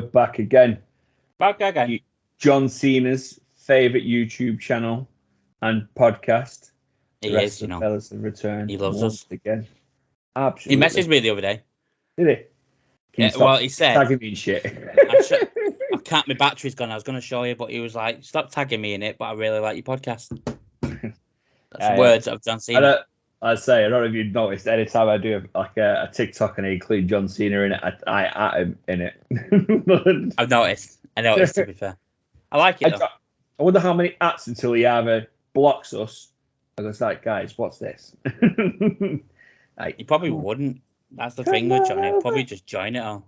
we're back again. Back again. John Cena's favourite YouTube channel and podcast. He the rest is, of the fellas have returned. He loves once us. again. Absolutely. He messaged me the other day. Did he? Can you stop Well, he said, tagging me in shit. I can't, my battery's gone. I was going to show you, but he was like, stop tagging me in it, but I really like your podcast. That's the words of John Cena. I don't know if you've noticed, anytime I do a TikTok and I include John Cena in it, I at him in it. I've noticed. I noticed, to be fair. I like it, though. I wonder how many ats until he either blocks us. I was like, guys, what's this? He probably wouldn't. That's the thing with John. He'll probably just join it all.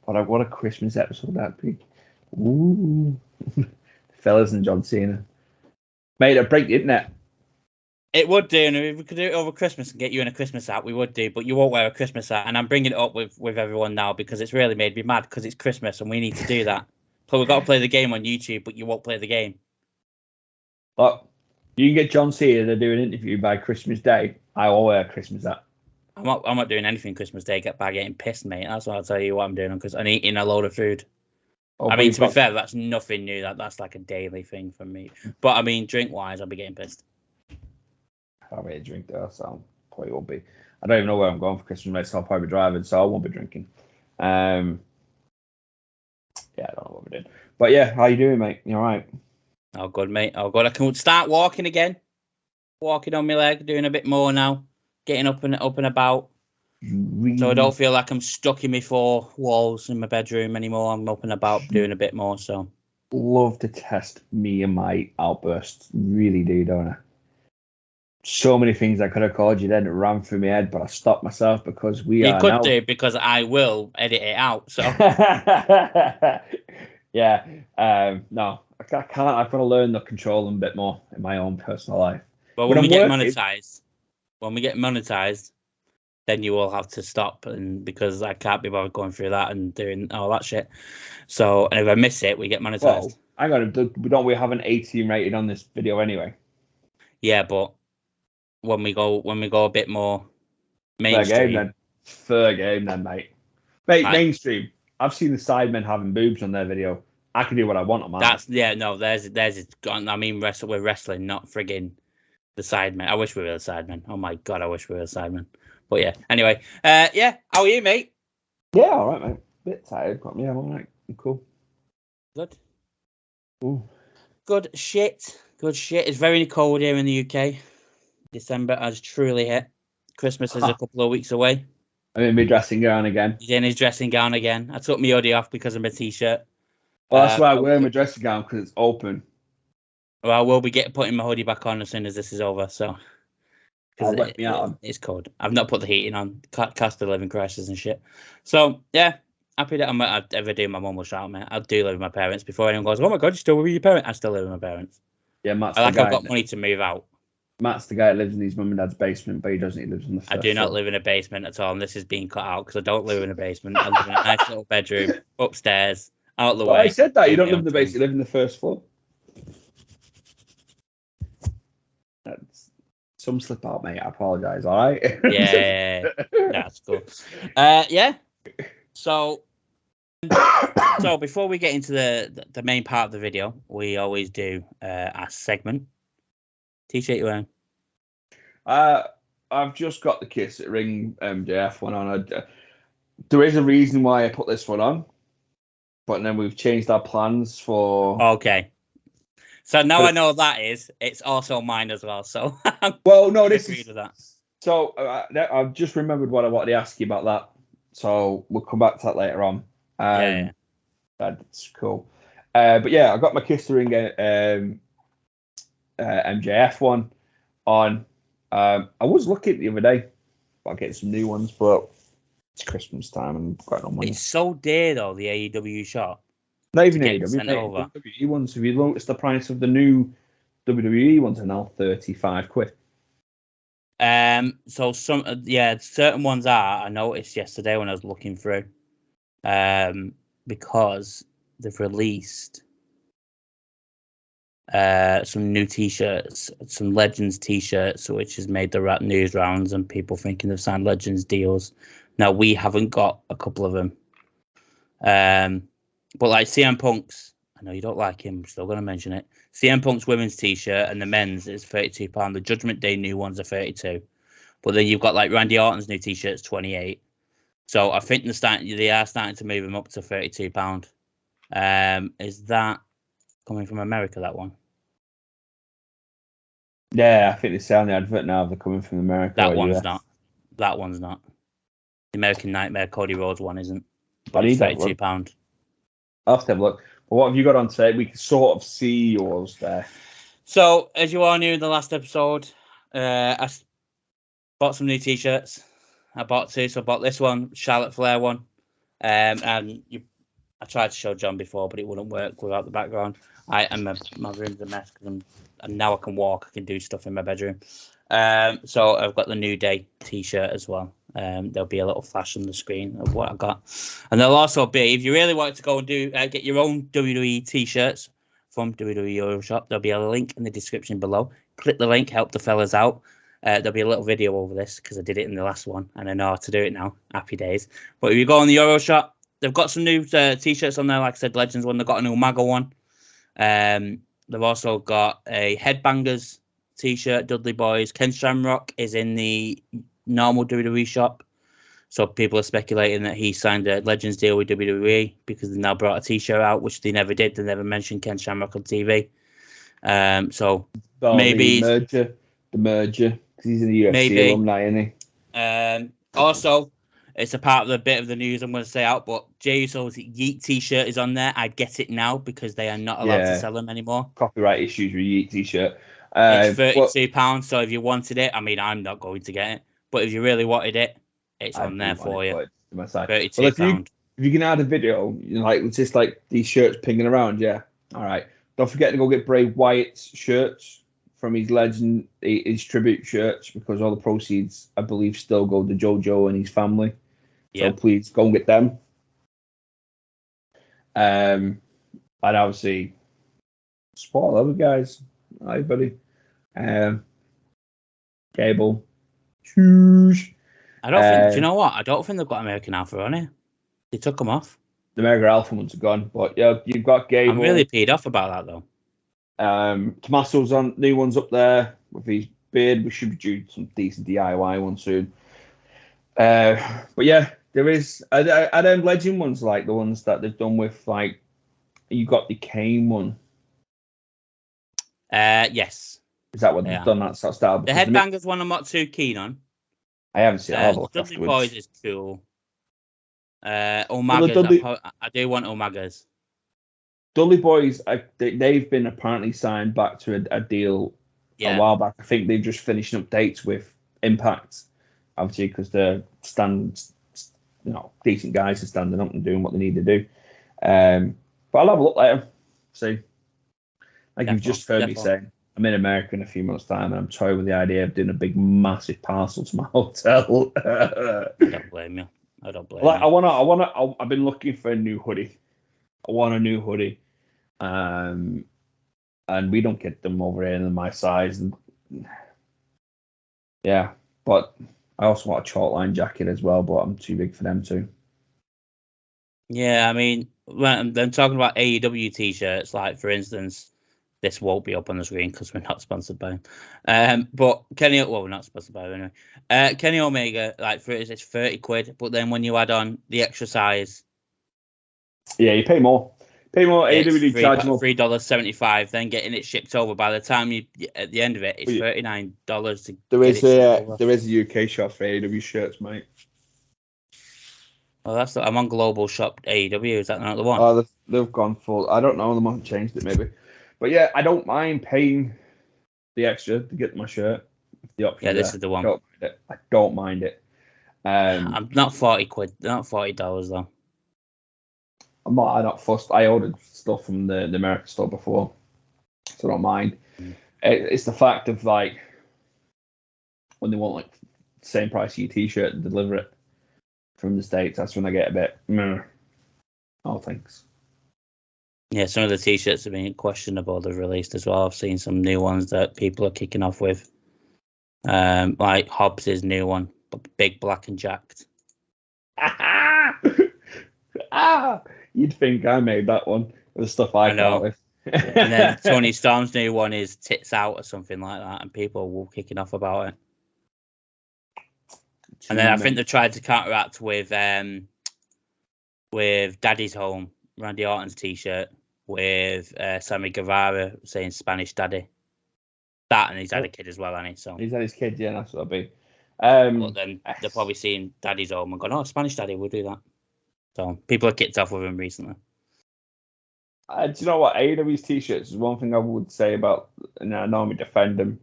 What a Christmas episode that'd be. Ooh. Fellas and John Cena. Mate, it'd break the internet. It would do, and if we could do it over Christmas and get you in a Christmas hat, we would do, but you won't wear a Christmas hat, and I'm bringing it up with everyone now because it's really made me mad because it's Christmas and we need to do that. So we've got to play the game on YouTube, but you won't play the game. Look, you can get John Cena to do an interview by Christmas Day. I will wear a Christmas hat. I'm not doing anything Christmas Day by getting pissed, mate. That's what I'll tell you what I'm doing because I'm eating a load of food. I mean, to be fair, that's nothing new. That's like a daily thing for me. But I mean, drink-wise, I'll be getting pissed. I'll be a drink there, so probably won't be. I don't even know where I'm going for Christmas, mate, so I'll probably be driving, so I won't be drinking. Yeah, I don't know what we're doing. But yeah, how you doing, mate? You all right? Oh, good, mate. Oh, good. I can start walking again. Walking on my leg, doing a bit more now. Getting up and about. So I don't feel like I'm stuck in my four walls in my bedroom anymore. I'm up and about, doing a bit more, so. Love to test me and my outbursts. Really do, don't I? So many things I could have called you then ran through my head, but I stopped myself because you could do because I will edit it out. So yeah, no, I can't. I've got to learn to control them a bit more in my own personal life. But when we get monetized, then you will have to stop, and because I can't be bothered going through that and doing all that shit. So, and if I miss it, we get monetized. Well, hang on, don't we have an 18 rated on this video anyway? Yeah, but when we go a bit more mainstream. Fair game then, mate. Mainstream. I've seen the Sidemen having boobs on their video. I can do what I want on mine. There's I mean, we're wrestling, not frigging the Sidemen. I wish we were the Sidemen. Oh my god, I wish we were the Sidemen. But yeah, anyway, yeah. How are you, mate? Yeah, all right, mate. Bit tired, but yeah, I'm all right. I'm cool. Good. Ooh. Good shit. It's very cold here in the UK. December has truly hit. Christmas is a couple of weeks away. I'm in my dressing gown again. He's in his dressing gown again. I took my hoodie off because of my t-shirt. Well, that's why I wear my dressing gown, because it's open. Well, I will be putting my hoodie back on as soon as this is over. So, it's cold. I've not put the heating on. Cost of living crisis and shit. So yeah, happy that I'm ever do. My mum will shout, mate. I do live with my parents. Before anyone goes, oh my god, you still live with your parents? I still live with my parents. Yeah, Matt's I've got money to move out. Matt's the guy that lives in his mum and dad's basement, but he doesn't. He lives in the first I do not live in a basement at all, and this is being cut out because I don't live in a basement. I live in a nice little bedroom upstairs, out the way. I said that you don't live in the basement. You live in the first floor. That's some slip out, mate. I apologise. All right. Yeah, that's cool. Yeah. So before we get into the main part of the video, we always do a segment. T-shirt you wearing? I've just got the Kiss It Ring MJF one on. There is a reason why I put this one on, but then we've changed our plans for. Okay. So now I know what that is. It's also mine as well. So. Well, no, this is. With that. So I've just remembered what I wanted to ask you about that. So we'll come back to that later on. Yeah. That's cool. But yeah, I got my Kiss the Ring MJF one on. I was looking the other day about getting some new ones, but it's Christmas time and I've got no money. It's so dear though, the AEW shop. Not even AEW. WWE ones. Have you noticed the price of the new WWE ones are now £35? So certain ones are. I noticed yesterday when I was looking through, because they've released some new t-shirts, some Legends t-shirts, which has made the news rounds and people thinking they've signed Legends deals. Now we haven't got a couple of them. But like CM Punk's, I know you don't like him, I'm still going to mention it. CM Punk's women's t-shirt and the men's is £32. The Judgment Day new ones are 32. But then you've got like Randy Orton's new t-shirts 28. So I think they are starting to move them up to £32. Is that coming from America, that one? Yeah, I think they say on the advert now they're coming from America. That one's not. That one's not. The American Nightmare Cody Rhodes one isn't. But it's £32. I'll have to have a look. But what have you got on today? We can sort of see yours there. So, as you all knew in the last episode, I bought some new t-shirts. I bought two. So I bought this one, Charlotte Flair one. And I tried to show John before, but it wouldn't work without the background. My room's a mess because and now I can walk. I can do stuff in my bedroom. So I've got the New Day t-shirt as well. There'll be a little flash on the screen of what I got, and there'll also be, if you really want to go and do get your own WWE t-shirts from WWE Euroshop, there'll be a link in the description below. Click the link, help the fellas out. There'll be a little video over this because I did it in the last one and I know how to do it now. Happy days. But if you go on the Euroshop, they've got some new t-shirts on there. Like I said, Legends one. They've got an Umaga one. They've also got a Headbangers t-shirt, Dudley Boys. Ken Shamrock is in the normal WWE shop. So people are speculating that he signed a Legends deal with WWE because they now brought a t-shirt out, which they never did. They never mentioned Ken Shamrock on TV. So maybe the merger, because he's in the UFC alumni, isn't he? Also, it's a part of the bit of the news I'm going to say out, but Jey Uso's Yeet t-shirt is on there. I get it now because they are not allowed to sell them anymore. Copyright issues with Yeet t-shirt. It's £32, so if you wanted it, I mean, I'm not going to get it, but if you really wanted it, it's on there for you. £32. If you can add a video, it's just like these shirts pinging around, yeah. All right. Don't forget to go get Bray Wyatt's shirts from his legend, his tribute shirts, because all the proceeds, I believe, still go to JoJo and his family. So please go and get them. And obviously, support other guys. Hi, buddy. Cable. Choose. I don't think. Do you know what? I don't think they've got American Alpha on it. They took them off. The American Alpha ones are gone, but yeah, you've got Gable. I'm really peed off about that though. Tommaso's on new ones up there with his beard. We should be due some decent DIY ones soon. But yeah, there is. Are them legend ones like the ones that they've done with like? You got the Kane one. Yes. Is that what they've done? That sort of style. The Headbangers one, I'm not too keen on. I haven't seen it. Dudley Boys is cool. Umagas, I do want Umagas. Dudley Boys, they've been apparently signed back to a deal a while back. I think they've just finished up dates with Impact, obviously, because they're decent guys are standing up and doing what they need to do. But I'll have a look later. See, you've just heard me say, I'm in America in a few months' time, and I'm toying with the idea of doing a big, massive parcel to my hotel. I don't blame you. I've been looking for a new hoodie. I want a new hoodie, and we don't get them over here in my size. And yeah, but I also want a chalk line jacket as well, but I'm too big for them too. Yeah, I mean, when I'm talking about AEW t-shirts, like for instance, this won't be up on the screen because we're not sponsored by him. But we're not sponsored by him anyway. Kenny Omega, it's 30 quid, but then when you add on the extra size, yeah, you pay more. AEW charge more. $3.75. Then getting it shipped over. By the time you at the end of it, it's $39. There is a UK shop for AEW shirts, mate. Well, I'm on Global Shop AEW. Is that not the one? Oh, they've gone full. I don't know. They might have changed it maybe. But yeah, I don't mind paying the extra to get my shirt. The option. Yeah, this is the one. I don't mind it. I'm not 40 quid. Not $40 though. I'm not fussed. I ordered stuff from the American store before, so I don't mind. It's the fact of when they want the same price of your t-shirt and deliver it from the States. That's when I get a bit. Oh, thanks. Yeah, some of the t-shirts have been questionable. They've released as well. I've seen some new ones that people are kicking off with. Like Hobbs' new one, big, black and jacked. You'd think I made that one with the stuff I know. With. And then Tony Storm's new one is Tits Out or something like that, and people were kicking off about it. And then I think they tried to counteract with Daddy's Home, Randy Orton's t-shirt, with Sammy Guevara saying Spanish Daddy. That, and he's had a kid as well, hasn't he? So he's had his kid, yeah, that's what it'll be. But then they're probably seeing Daddy's Home and going, oh, Spanish Daddy, we'll do that. So people have kicked off with him recently. Do you know what? AEW's t-shirts is one thing I would say about, and I normally defend them.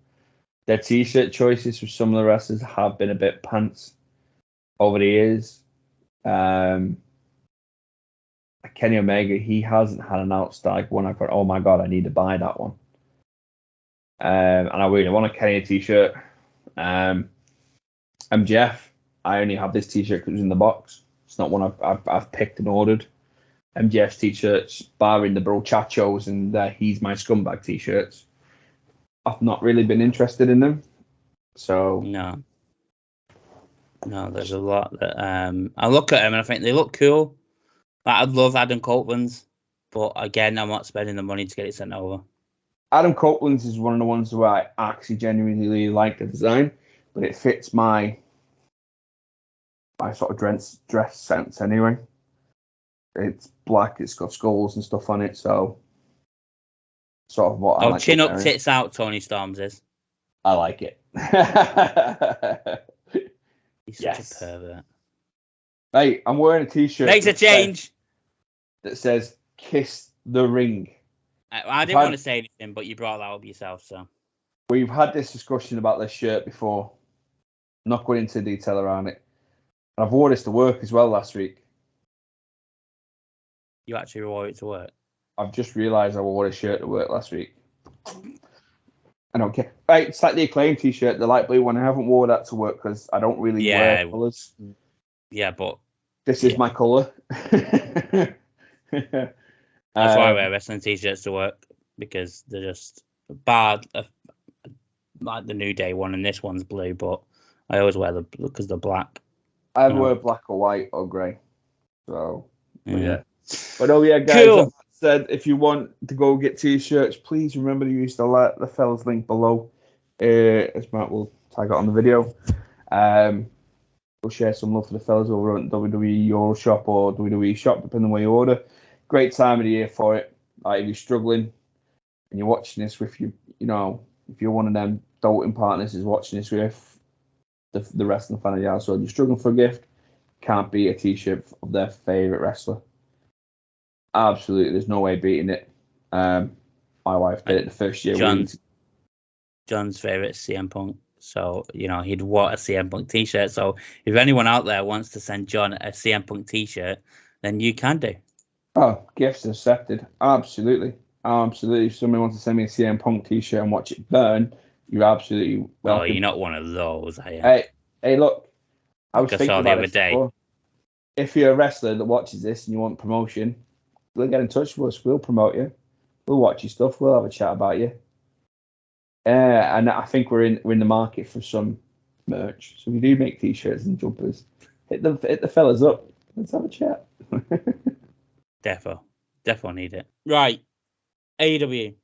Their t-shirt choices for some of the wrestlers have been a bit pants over the years. Kenny Omega, he hasn't had an outstanding one. I thought, oh my god, I need to buy that one. And I really want a Kenny t-shirt. MJF, I only have this t-shirt because it was in the box. It's not one I've picked and ordered. MJF's t-shirts, barring the brochachos and He's My Scumbag t-shirts, I've not really been interested in them. So no, there's a lot that I look at them and I think they look cool. Like, I'd love Adam Copeland's, but again, I'm not spending the money to get it sent over. Adam Copeland's is one of the ones where I actually genuinely really like the design, but it fits my sort of dress sense anyway. It's black, it's got skulls and stuff on it, so sort of what I like. Chin up, tits out, Tony Storms is. I like it. He's such a pervert. Hey, I'm wearing a t-shirt. Makes a change. That says Kiss the Ring. I didn't want to say anything, but you brought that up yourself, so. We've had this discussion about this shirt before. I'm not going into detail around it. And I've wore this to work as well last week. You actually wore it to work? I've just realised I wore a shirt to work last week. I don't care. Right, it's like the Acclaim t-shirt, the light blue one. I haven't worn that to work because I don't really wear colours. Yeah, but... This is my colour. That's why I wear wrestling t-shirts to work, because they're just bad. Like the New Day one, and this one's blue, but I always wear them because they're black. I wear black or white or grey. So, yeah. But guys, cool. That said, if you want to go get t-shirts, please remember to use the fellas link below. As Matt will tag it on the video. We'll share some love for the fellas over at WWE Euroshop or WWE Shop, depending on where you order. Great time of the year for it. Like, if you're struggling and you're watching this with if you're one of them doting partners who's watching this with the wrestling fan of the household, you're struggling for a gift, can't beat a t-shirt of their favourite wrestler. Absolutely, there's no way beating it. My wife did it the first year. John's favourite is CM Punk, so he'd want a CM Punk t-shirt. So if anyone out there wants to send John a CM Punk t-shirt, then you can do. Oh, gifts accepted. Absolutely. If somebody wants to send me a CM Punk t-shirt and watch it burn, you're absolutely welcome. Oh, you're not one of those, are you? Hey, look. I was thinking about the other day. Before. If you're a wrestler that watches this and you want promotion, we'll get in touch with us. We'll promote you. We'll watch your stuff. We'll have a chat about you. And I think we're in the market for some merch. So we do make t-shirts and jumpers. Hit the fellas up. Let's have a chat. Defo need it. Right. AEW.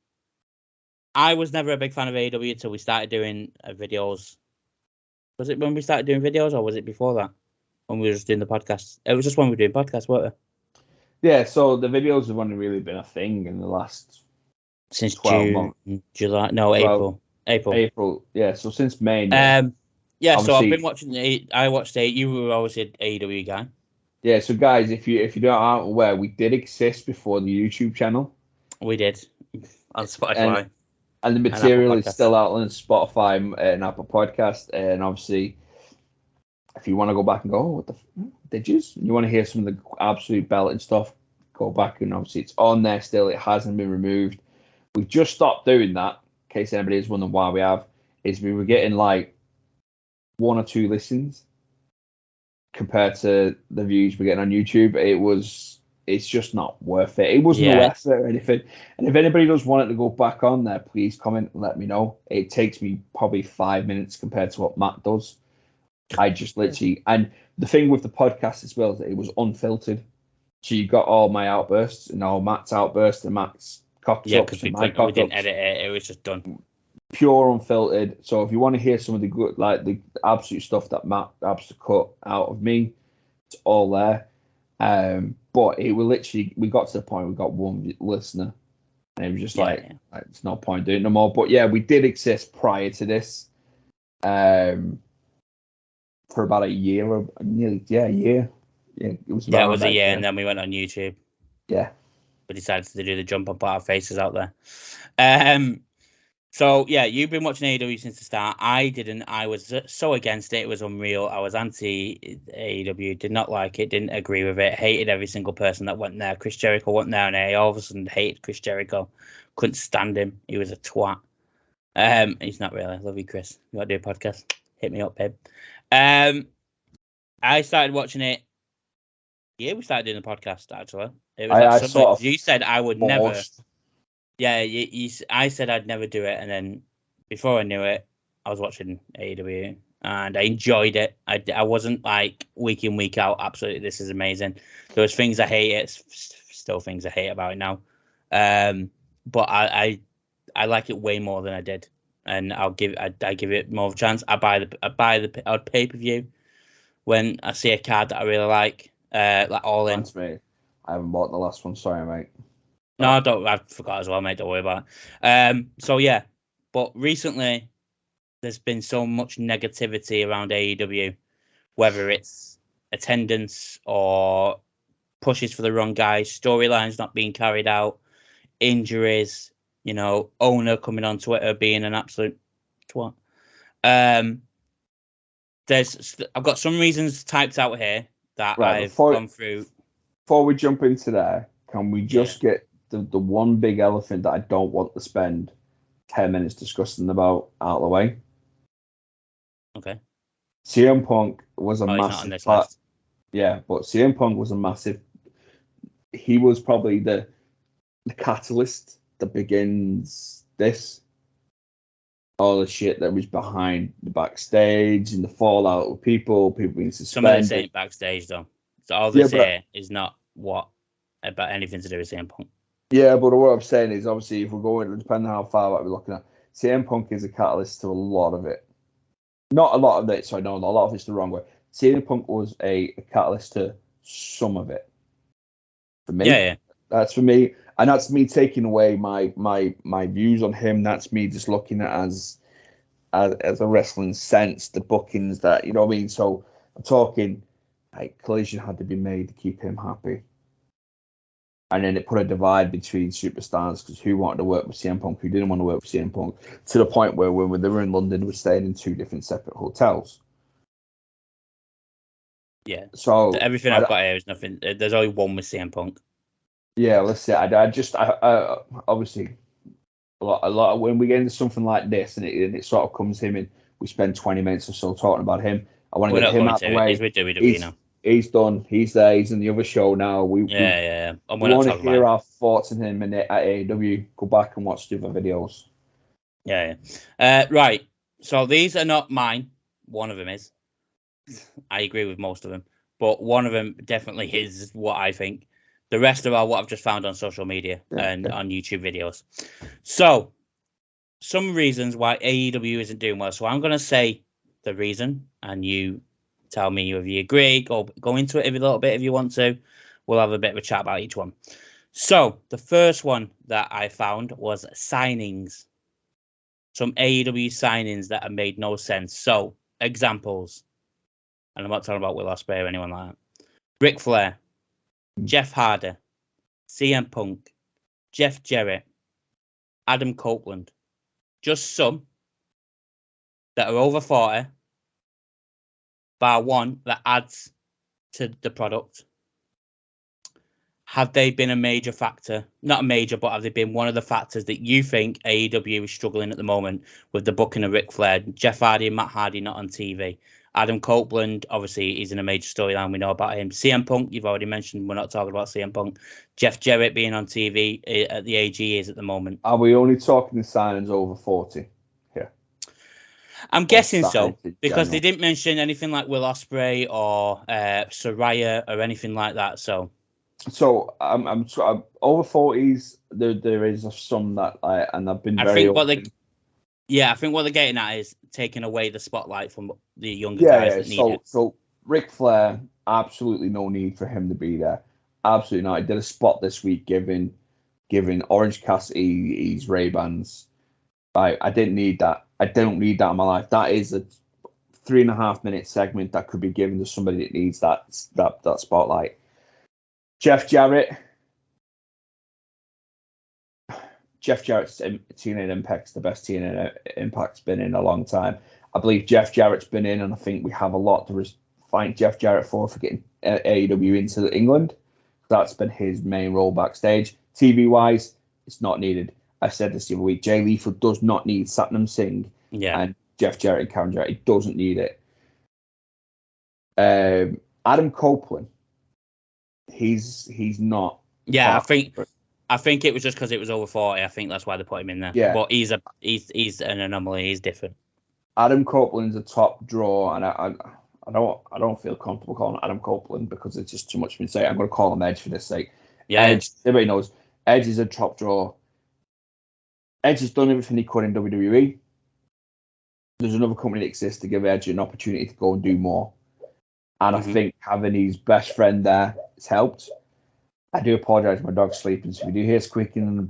I was never a big fan of AEW until we started doing videos. Was it when we started doing videos, or was it before that? When we were just doing the podcast? It was just when we were doing podcasts, weren't it? Yeah, so the videos have only really been a thing in the last... Since 12 months. July. No, April. Yeah, so since May. Yeah, so I've been watching... I watched you were always an AEW guy. Yeah, so guys, if you aren't aware, we did exist before the YouTube channel. We did. On Spotify. And the material is still out on Spotify and Apple Podcast. And obviously, if you want to go back and go, what the did you? You want to hear some of the absolute belting stuff, go back, and obviously it's on there still. It hasn't been removed. We've just stopped doing that, in case anybody is wondering why we have, is we were getting like 1 or 2 listens compared to the views we're getting on YouTube. It's just not worth it. It wasn't a wrestler or anything. And if anybody does want it to go back on there, please comment and let me know. It takes me probably 5 minutes compared to what Matt does. I just literally... And the thing with the podcast as well is that it was unfiltered. So you got all my outbursts and all Matt's outbursts and Matt's cock Yeah, ups because and my cock ups. We didn't edit it. It was just done. Pure unfiltered. So if you want to hear some of the good, like the absolute stuff that Matt absolutely cut out of me, it's all there. But it will literally, we got to the point we got one listener, and it was just like it's no point doing it no more. But yeah, we did exist prior to this, for about a year or nearly a year. Yeah, it was. Yeah, it was a year, and then we went on YouTube. Yeah, we decided to do the jump and put our faces out there. So yeah, you've been watching AEW since the start. I didn't. I was so against it. It was unreal. I was anti AEW. Did not like it. Didn't agree with it. Hated every single person that went there. Chris Jericho went there, and I all of a sudden hated Chris Jericho. Couldn't stand him. He was a twat. He's not really. Love you, Chris. You want to do a podcast? Hit me up, babe. I started watching it. Yeah, we started doing the podcast actually. It was you said I would never. Yeah, I said I'd never do it, and then before I knew it, I was watching AEW, and I enjoyed it. I wasn't like week in, week out, absolutely, this is amazing. There was things I hate, still things I hate about it now. But I like it way more than I did, and I give it more of a chance. I'd pay-per-view when I see a card that I really like All In. That's me. I haven't bought the last one, sorry, mate. No, I forgot as well, mate. Don't worry about it. So yeah, but recently there's been so much negativity around AEW, whether it's attendance or pushes for the wrong guys, storylines not being carried out, injuries, owner coming on Twitter being an absolute twat. I've got some reasons typed out here that I've gone through. Before we jump into there, can we just get the one big elephant that I don't want to spend 10 minutes discussing about out of the way? Okay. CM Punk was a massive he's not on this list. Yeah, but CM Punk was a massive. He was probably the catalyst that begins this. All the shit that was behind the backstage and the fallout with people being suspended. Some of this ain't backstage though. So all this here is not about anything to do with CM Punk. Yeah, but what I'm saying is, obviously, if we're going, depending on how far back we're looking at, CM Punk is a catalyst to a lot of it. Not a lot of it, sorry, no, a lot of it's the wrong way. CM Punk was a catalyst to some of it. For me. Yeah. That's for me. And that's me taking away my views on him. That's me just looking at as a wrestling sense, the bookings that, you know what I mean? So I'm talking, like, Collision had to be made to keep him happy. And then it put a divide between superstars because who wanted to work with CM Punk, who didn't want to work with CM Punk, to the point where when they were in London, we're staying in two different separate hotels. Yeah. So everything I've got here is nothing. There's only one with CM Punk. Yeah, let's see. I obviously a lot when we get into something like this and it sort of comes him in, we spend 20 minutes or so talking about him. I want to get him out of the way. He's with WWE now. He's done. He's there. He's in the other show now. We want to hear our thoughts on him at AEW. Go back and watch the other videos. Yeah. Right. So these are not mine. One of them is. I agree with most of them, but one of them definitely is what I think. The rest are all what I've just found on social media and on YouTube videos. So, some reasons why AEW isn't doing well. So I'm going to say the reason, and you tell me if you agree. Go into it a little bit if you want to. We'll have a bit of a chat about each one. So, the first one that I found was signings. Some AEW signings that have made no sense. So, examples. And I'm not talking about Will Ospreay or anyone like that. Ric Flair, Jeff Hardy, CM Punk, Jeff Jarrett, Adam Copeland. Just some that are over 40, bar one that adds to the product. Have they been a major factor? Not a major, but have they been one of the factors that you think AEW is struggling at the moment with the booking of Ric Flair? Jeff Hardy and Matt Hardy not on TV. Adam Copeland, obviously, he's in a major storyline. We know about him. CM Punk, you've already mentioned. We're not talking about CM Punk. Jeff Jarrett being on TV at the age he is at the moment. Are we only talking the signings over 40 here? I'm guessing so, because they didn't mention anything like Will Ospreay or Saraya or anything like that. So So I'm over 40s. There is some that and I've been very open. I think what they're getting at is taking away the spotlight from the younger guys that need it. So Ric Flair, absolutely no need for him to be there. Absolutely not. He did a spot this week giving Orange Cassidy his Ray-Bans. I didn't need that. I don't need that in my life. That is a 3.5 minute segment that could be given to somebody that needs that spotlight. Jeff Jarrett's TNA Impact's the best TNA Impact's been in a long time. I believe Jeff Jarrett's been in, and I think we have a lot to thank Jeff Jarrett for getting AEW into England. That's been his main role backstage. TV wise, it's not needed. I said this the other week. Jay Lethal does not need Satnam Singh and Jeff Jarrett and Karen Jarrett. He doesn't need it. Adam Copeland, he's not. Yeah, I think it was just because it was over 40. I think that's why they put him in there. Yeah, but he's an anomaly. He's different. Adam Copeland's a top draw, and I don't feel comfortable calling Adam Copeland because it's just too much for me to say. I'm going to call him Edge for this sake. Yeah, Edge. Everybody knows Edge is a top draw. Edge has done everything he could in WWE. There's another company that exists to give Edge an opportunity to go and do more. And I think having his best friend there has helped. I do apologise for my dog's sleeping, so if you do hear squeaking in the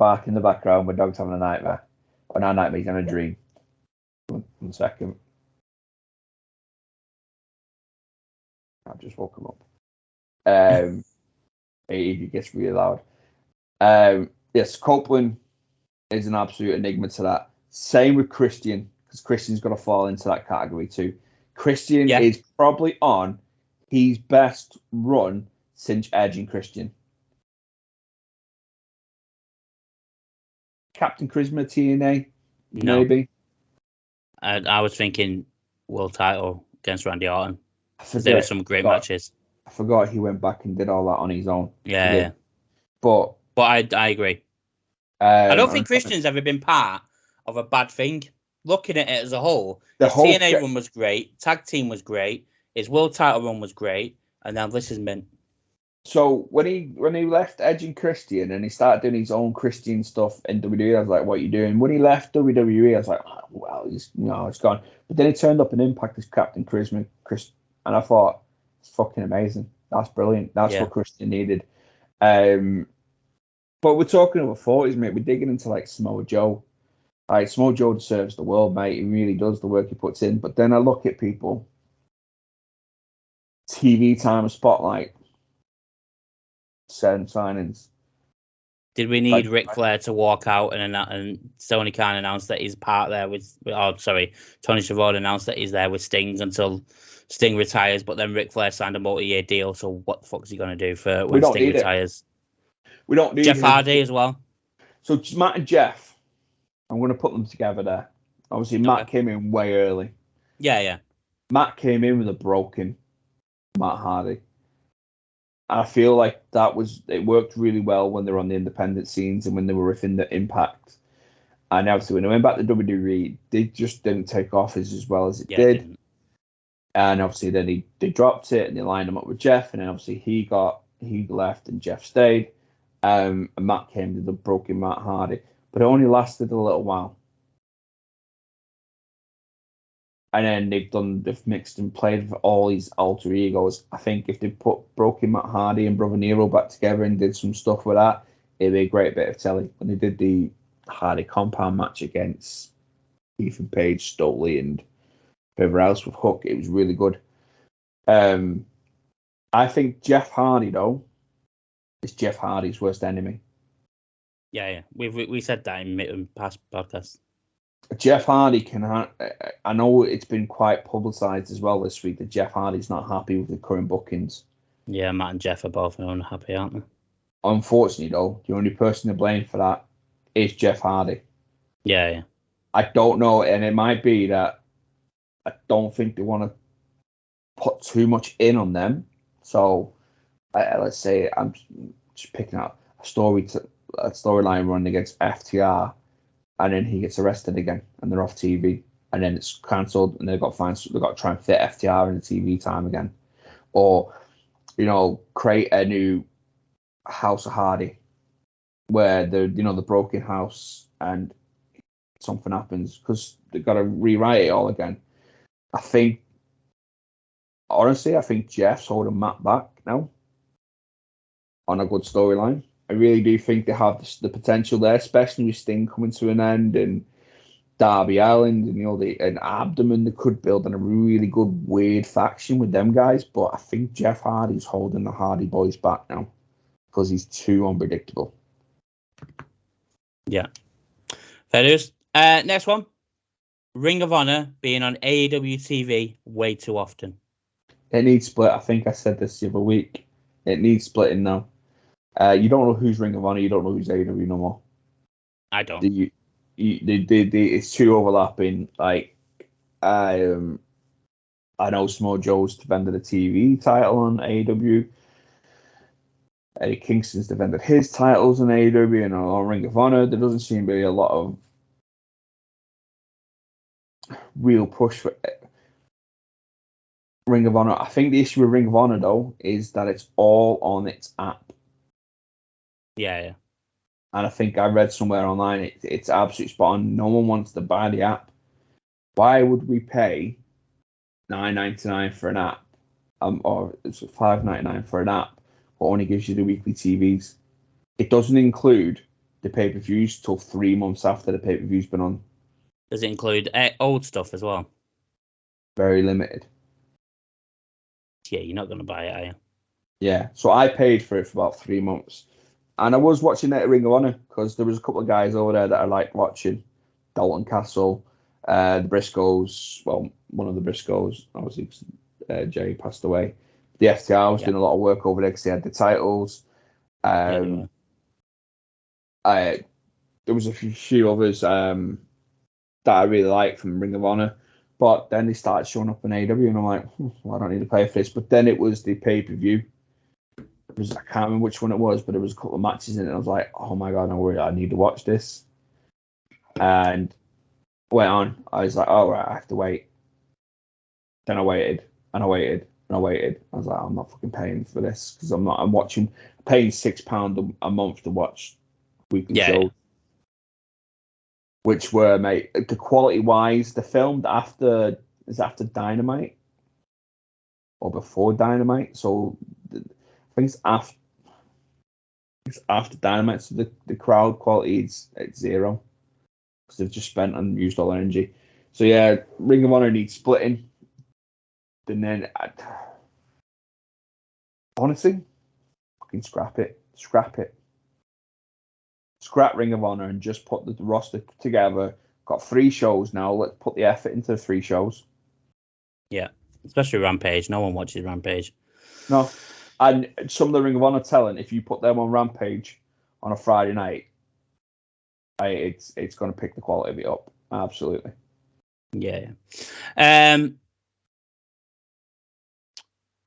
background, my dog's having a nightmare. Or not a nightmare, he's having a dream. 1 second. I've just woke him up. He gets really loud. Yes, Copeland is an absolute enigma to that. Same with Christian, because Christian's got to fall into that category too. Christian is probably on his best run since Edge and Christian. Captain Charisma TNA, maybe. I was thinking world title against Randy Orton. There were some great matches. I forgot he went back and did all that on his own. Yeah. But I agree. I don't think Christian's ever been part of a bad thing. Looking at it as a whole, his TNA run was great. Tag team was great. His world title run was great. And now this has been. So when he left Edge and Christian and he started doing his own Christian stuff in WWE, I was like, "What are you doing?" When he left WWE, I was like, "Oh, well, he's gone." But then he turned up in Impact as Captain Charisma, and I thought, "It's fucking amazing. That's brilliant. That's what Christian needed." But we're talking over 40s, mate. We're digging into like Samoa Joe. Like Samoa Joe deserves the world, mate. He really does the work he puts in. But then I look at people, TV time, spotlight. Certain signings. Did we need Ric Flair to walk out and Tony Khan announced that he's part there with? Tony Schiavone announced that he's there with Sting until Sting retires. But then Ric Flair signed a multi-year deal. So what the fuck is he going to do for when Sting retires? We don't need Jeff Hardy as well. So Matt and Jeff, I'm going to put them together there. Obviously, Matt came in way early. Yeah. Matt came in with a broken Matt Hardy. I feel like it worked really well when they were on the independent scenes and when they were within the Impact. And obviously when they went back to WWE, they just didn't take off as well as it did. And obviously then they dropped it and they lined him up with Jeff, and then obviously he left and Jeff stayed. And Matt came to the broken Matt Hardy. But it only lasted a little while. And then they've mixed and played with all these alter egos. I think if they put Broken Matt Hardy and Brother Nero back together and did some stuff with that, it'd be a great bit of telly. When they did the Hardy compound match against Ethan Page, Stokely, and whoever else with Hook, it was really good. I think Jeff Hardy, though, is Jeff Hardy's worst enemy. Yeah. We said that in past podcasts. Jeff Hardy I know it's been quite publicised as well this week that Jeff Hardy's not happy with the current bookings. Yeah, Matt and Jeff are both unhappy, aren't they? Unfortunately, though, the only person to blame for that is Jeff Hardy. Yeah. I don't know, and it might be that I don't think they want to put too much in on them. So, let's say I'm just picking up a storyline running against FTR. And then he gets arrested again, and they're off TV, and then it's cancelled, and they've got to try and fit FTR in the TV time again, or create a new House of Hardy, where the broken house and something happens because they've got to rewrite it all again. Honestly, I think Jeff's holding Matt back now on a good storyline. I really do think they have the potential there, especially with Sting coming to an end and Darby Allin and Abdomen. They could build in a really good weird faction with them guys, but I think Jeff Hardy's holding the Hardy Boys back now because he's too unpredictable. Yeah. Fair dues. Next one. Ring of Honor being on AEW TV way too often. It needs split. I think I said this the other week. It needs splitting now. You don't know who's Ring of Honor. You don't know who's AEW no more. I don't. It's too overlapping. Like, I know Samoa Joe's defended a TV title on AEW. Eddie Kingston's defended his titles on AEW and on Ring of Honor. There doesn't seem to be a lot of real push for Ring of Honor. I think the issue with Ring of Honor, though, is that it's all on its app. Yeah. And I think I read somewhere online it's absolutely spot on. No one wants to buy the app. Why would we pay $9.99 for an app, or it's $5.99 for an app, but only gives you the weekly TVs? It doesn't include the pay-per-views till 3 months after the pay-per-view's been on. Does it include old stuff as well? Very limited. Yeah, you're not going to buy it, are you? Yeah, so I paid for it for about 3 months. And I was watching that at Ring of Honor because there was a couple of guys over there that I liked watching. Dalton Castle, the Briscoes. Well, one of the Briscoes, obviously, Jay passed away. The FTR was doing a lot of work over there because they had the titles. There was a few others that I really liked from Ring of Honor. But then they started showing up in AEW, and I'm like, well, I don't need to pay for this. But then it was the pay-per-view. I can't remember which one it was, but there was a couple of matches in it. And I was like, oh my God, I need to watch this. And went on. I was like, oh, right, I have to wait. Then I waited, and I waited, and I waited. I was like, I'm not fucking paying for this because I'm paying £6 a month to watch weekly shows. Which were, mate, the quality-wise, they're filmed after Dynamite or before Dynamite. So I think it's after Dynamite, so the crowd quality is at zero because they've just spent and used all their energy. So yeah, Ring of Honor needs splitting. And then, honestly, fucking scrap it. Scrap Ring of Honor and just put the roster together. Got 3 shows now. Let's put the effort into 3 shows. Yeah, especially Rampage. No one watches Rampage. No. And some of the Ring of Honor talent, if you put them on Rampage on a Friday night, it's going to pick the quality of it up. Absolutely. Yeah.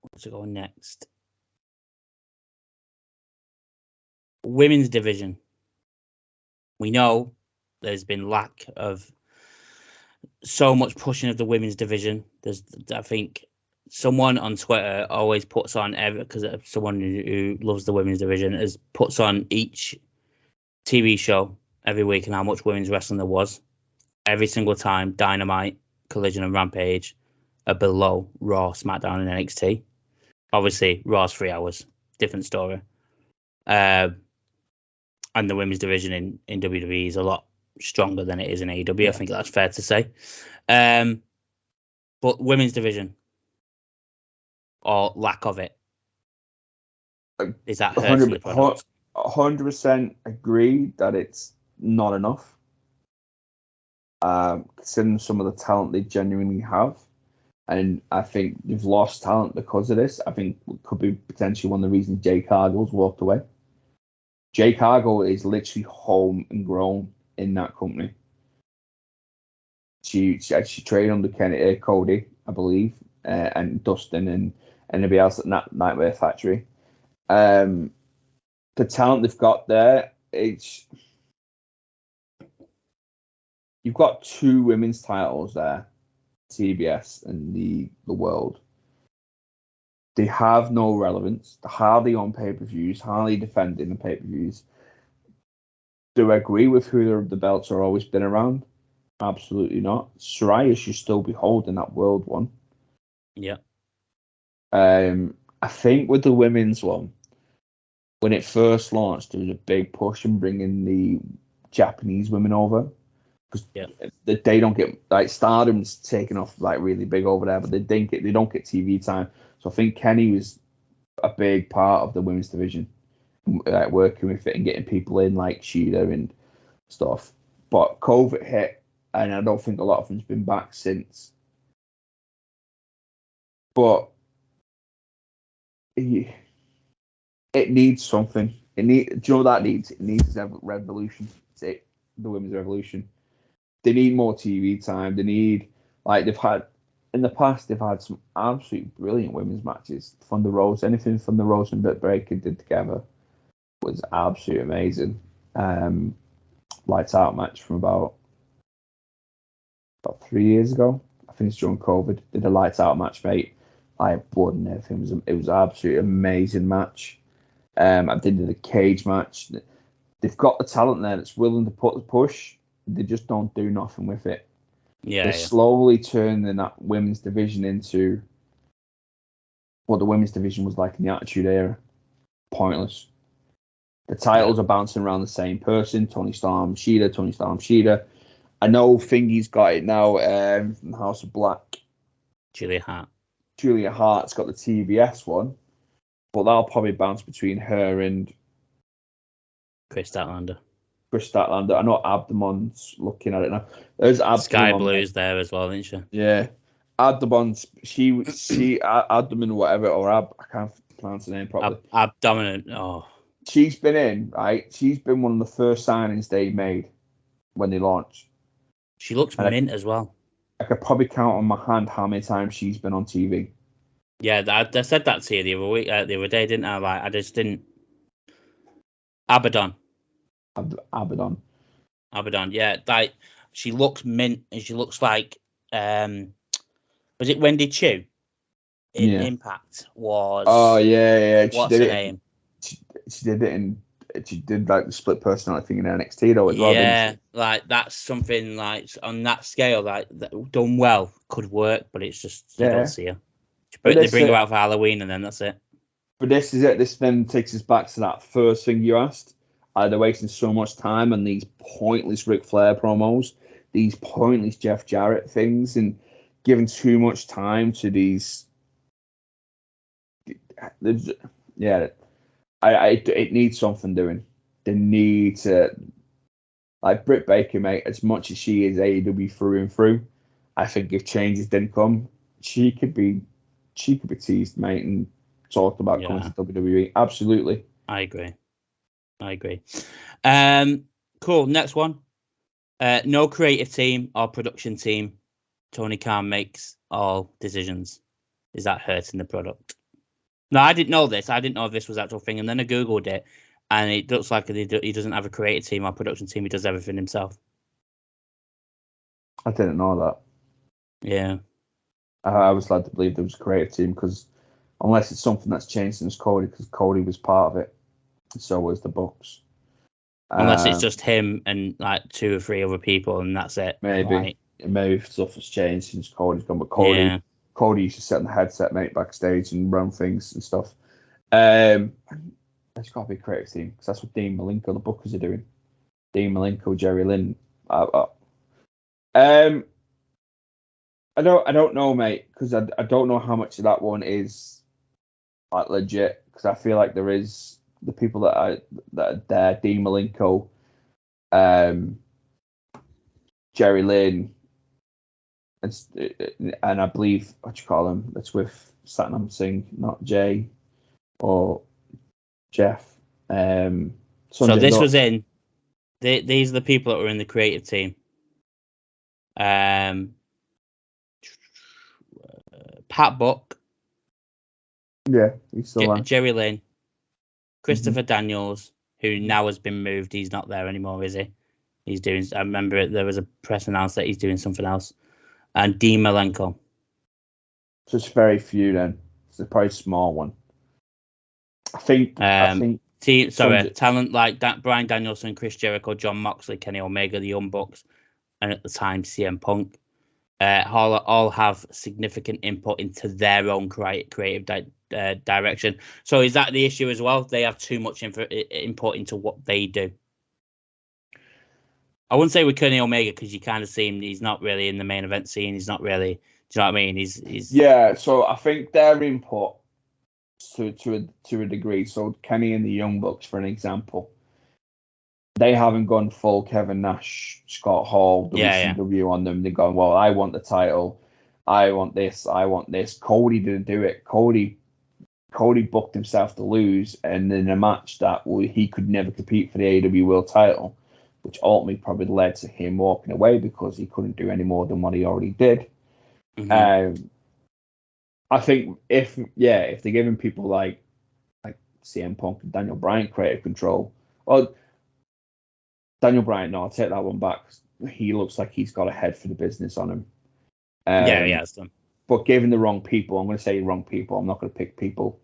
What's going next? Women's division. We know there's been lack of so much pushing of the women's division. I think someone on Twitter always puts on because someone who loves the women's division puts on each TV show every week and how much women's wrestling there was. Every single time, Dynamite, Collision, and Rampage are below Raw, SmackDown, and NXT. Obviously, Raw's 3 hours, different story. And the women's division in WWE is a lot stronger than it is in AEW. Yeah. I think that's fair to say. But women's division, or lack of it, is that 100% agree that it's not enough. Considering some of the talent they genuinely have. And I think they've lost talent because of this. I think it could be potentially one of the reasons Jade Cargill's walked away. Jade Cargill is literally home and grown in that company. She trained under Cody, I believe, and Dustin and anybody else at Nightmare Factory. The talent they've got there, you've got 2 women's titles there, TBS and the World. They have no relevance. They're hardly on pay-per-views, hardly defending the pay-per-views. Do I agree with who the belts are always been around? Absolutely not. Saraya should still be holding that world one. Yeah. I think with the women's one, when it first launched, there was a big push in bringing the Japanese women over because they don't get like Stardom's taken off like really big over there, but they don't get TV time. So I think Kenny was a big part of the women's division, like working with it and getting people in like Shida and stuff. But COVID hit, and I don't think a lot of them's been back since. But it needs something. Do you know what that needs? It needs a revolution. It's it, the women's revolution. They need more TV time. They need, like they've had in the past, they've had some absolutely brilliant women's matches. Thunder Rose, anything Thunder Rose and Britt Baker did together was absolutely amazing. Lights Out match from about 3 years ago. I finished during COVID. Did a Lights Out match, mate. I had blood and everything. It was an absolutely amazing match. I did the cage match. They've got the talent there that's willing to put the push. They just don't do nothing with it. They're slowly turning that women's division into what the women's division was like in the Attitude Era. Pointless. The titles are bouncing around the same person. Tony Storm, Shida. I know Thingy's got it now from House of Black. Julia Hart's got the TBS one, but that'll probably bounce between her and Chris Statlander. I know Abdamon's looking at it now. There's Abdamon. Sky Blue's there as well, isn't she? Yeah. Abdamon's, she Abdaman whatever, or I can't pronounce the name properly. Abdominant. Oh. She's been in, right? She's been one of the first signings they made when they launched. She looks mint as well. I could probably count on my hand how many times she's been on TV. Yeah, I said that to you the other week, the other day, didn't I? Like, I just didn't. Abaddon. Yeah, like she looks mint, and she looks like was it Wendy Chu in Impact? Was What's her name? She did it in. She did like the split personality thing in NXT though as well. Yeah, like that's something like on that scale, like that, done well could work, but it's just you don't see her. But they bring her out for Halloween and then that's it. But this is it. This then takes us back to that first thing you asked. They're wasting so much time on these pointless Ric Flair promos, these pointless Jeff Jarrett things, and giving too much time to these. Yeah, it needs something doing. They need to, like Britt Baker, mate. As much as she is AEW through and through, I think if changes didn't come, she could be teased, mate, and talked about coming to WWE. Absolutely, I agree. Cool. Next one. No creative team or production team. Tony Khan makes all decisions. Is that hurting the product? No, I didn't know this. I didn't know if this was actual thing, and then I googled it, and it looks like he doesn't have a creative team or production team. He does everything himself. I didn't know that. Yeah, I was led to believe there was a creative team because unless it's something that's changed since Cody, because Cody was part of it, and so was the Bucks. Unless it's just him and like 2 or 3 other people, and that's it. Maybe stuff has changed since Cody's gone, but Cody used to sit on the headset, mate, backstage and run things and stuff. There's got to be a creative team because that's what Dean Malenko, the Bookers, are doing. Dean Malenko, Jerry Lynn. I don't know, mate, because I don't know how much of that one is like legit. Because I feel like there is the people that are there. Dean Malenko, Jerry Lynn. And I believe, what you call him, that's with Satnam Singh, not Jay or Jeff. So this was in. These are the people that were in the creative team. Pat Buck. Yeah, he's still there. Jerry Lynn. Christopher Daniels, who now has been moved. He's not there anymore, is he? He's doing. I remember there was a press announcement that he's doing something else. And Dean Malenko. So it's very few then. It's probably a small one. I think. Talent like that: Bryan Danielson, Chris Jericho, Jon Moxley, Kenny Omega, the Young Bucks, and at the time CM Punk. All have significant input into their own creative direction. So is that the issue as well? They have too much input into what they do. I wouldn't say with Kenny Omega because you kind of see him. He's not really in the main event scene. He's not really. Do you know what I mean? He's. Yeah. So I think their input to a degree. So Kenny and the Young Bucks, for an example, they haven't gone full Kevin Nash, Scott Hall, WCW on them. They're going, well, I want the title. I want this. I want this. Cody didn't do it. Cody booked himself to lose, and in a match that he could never compete for the AEW World title, which ultimately probably led to him walking away because he couldn't do any more than what he already did. Mm-hmm. I think if they're giving people like CM Punk and Daniel Bryan creative control, well, Daniel Bryan, no, I'll take that one back. He looks like he's got a head for the business on him. He has them. But given the wrong people, I'm going to say wrong people. I'm not going to pick people.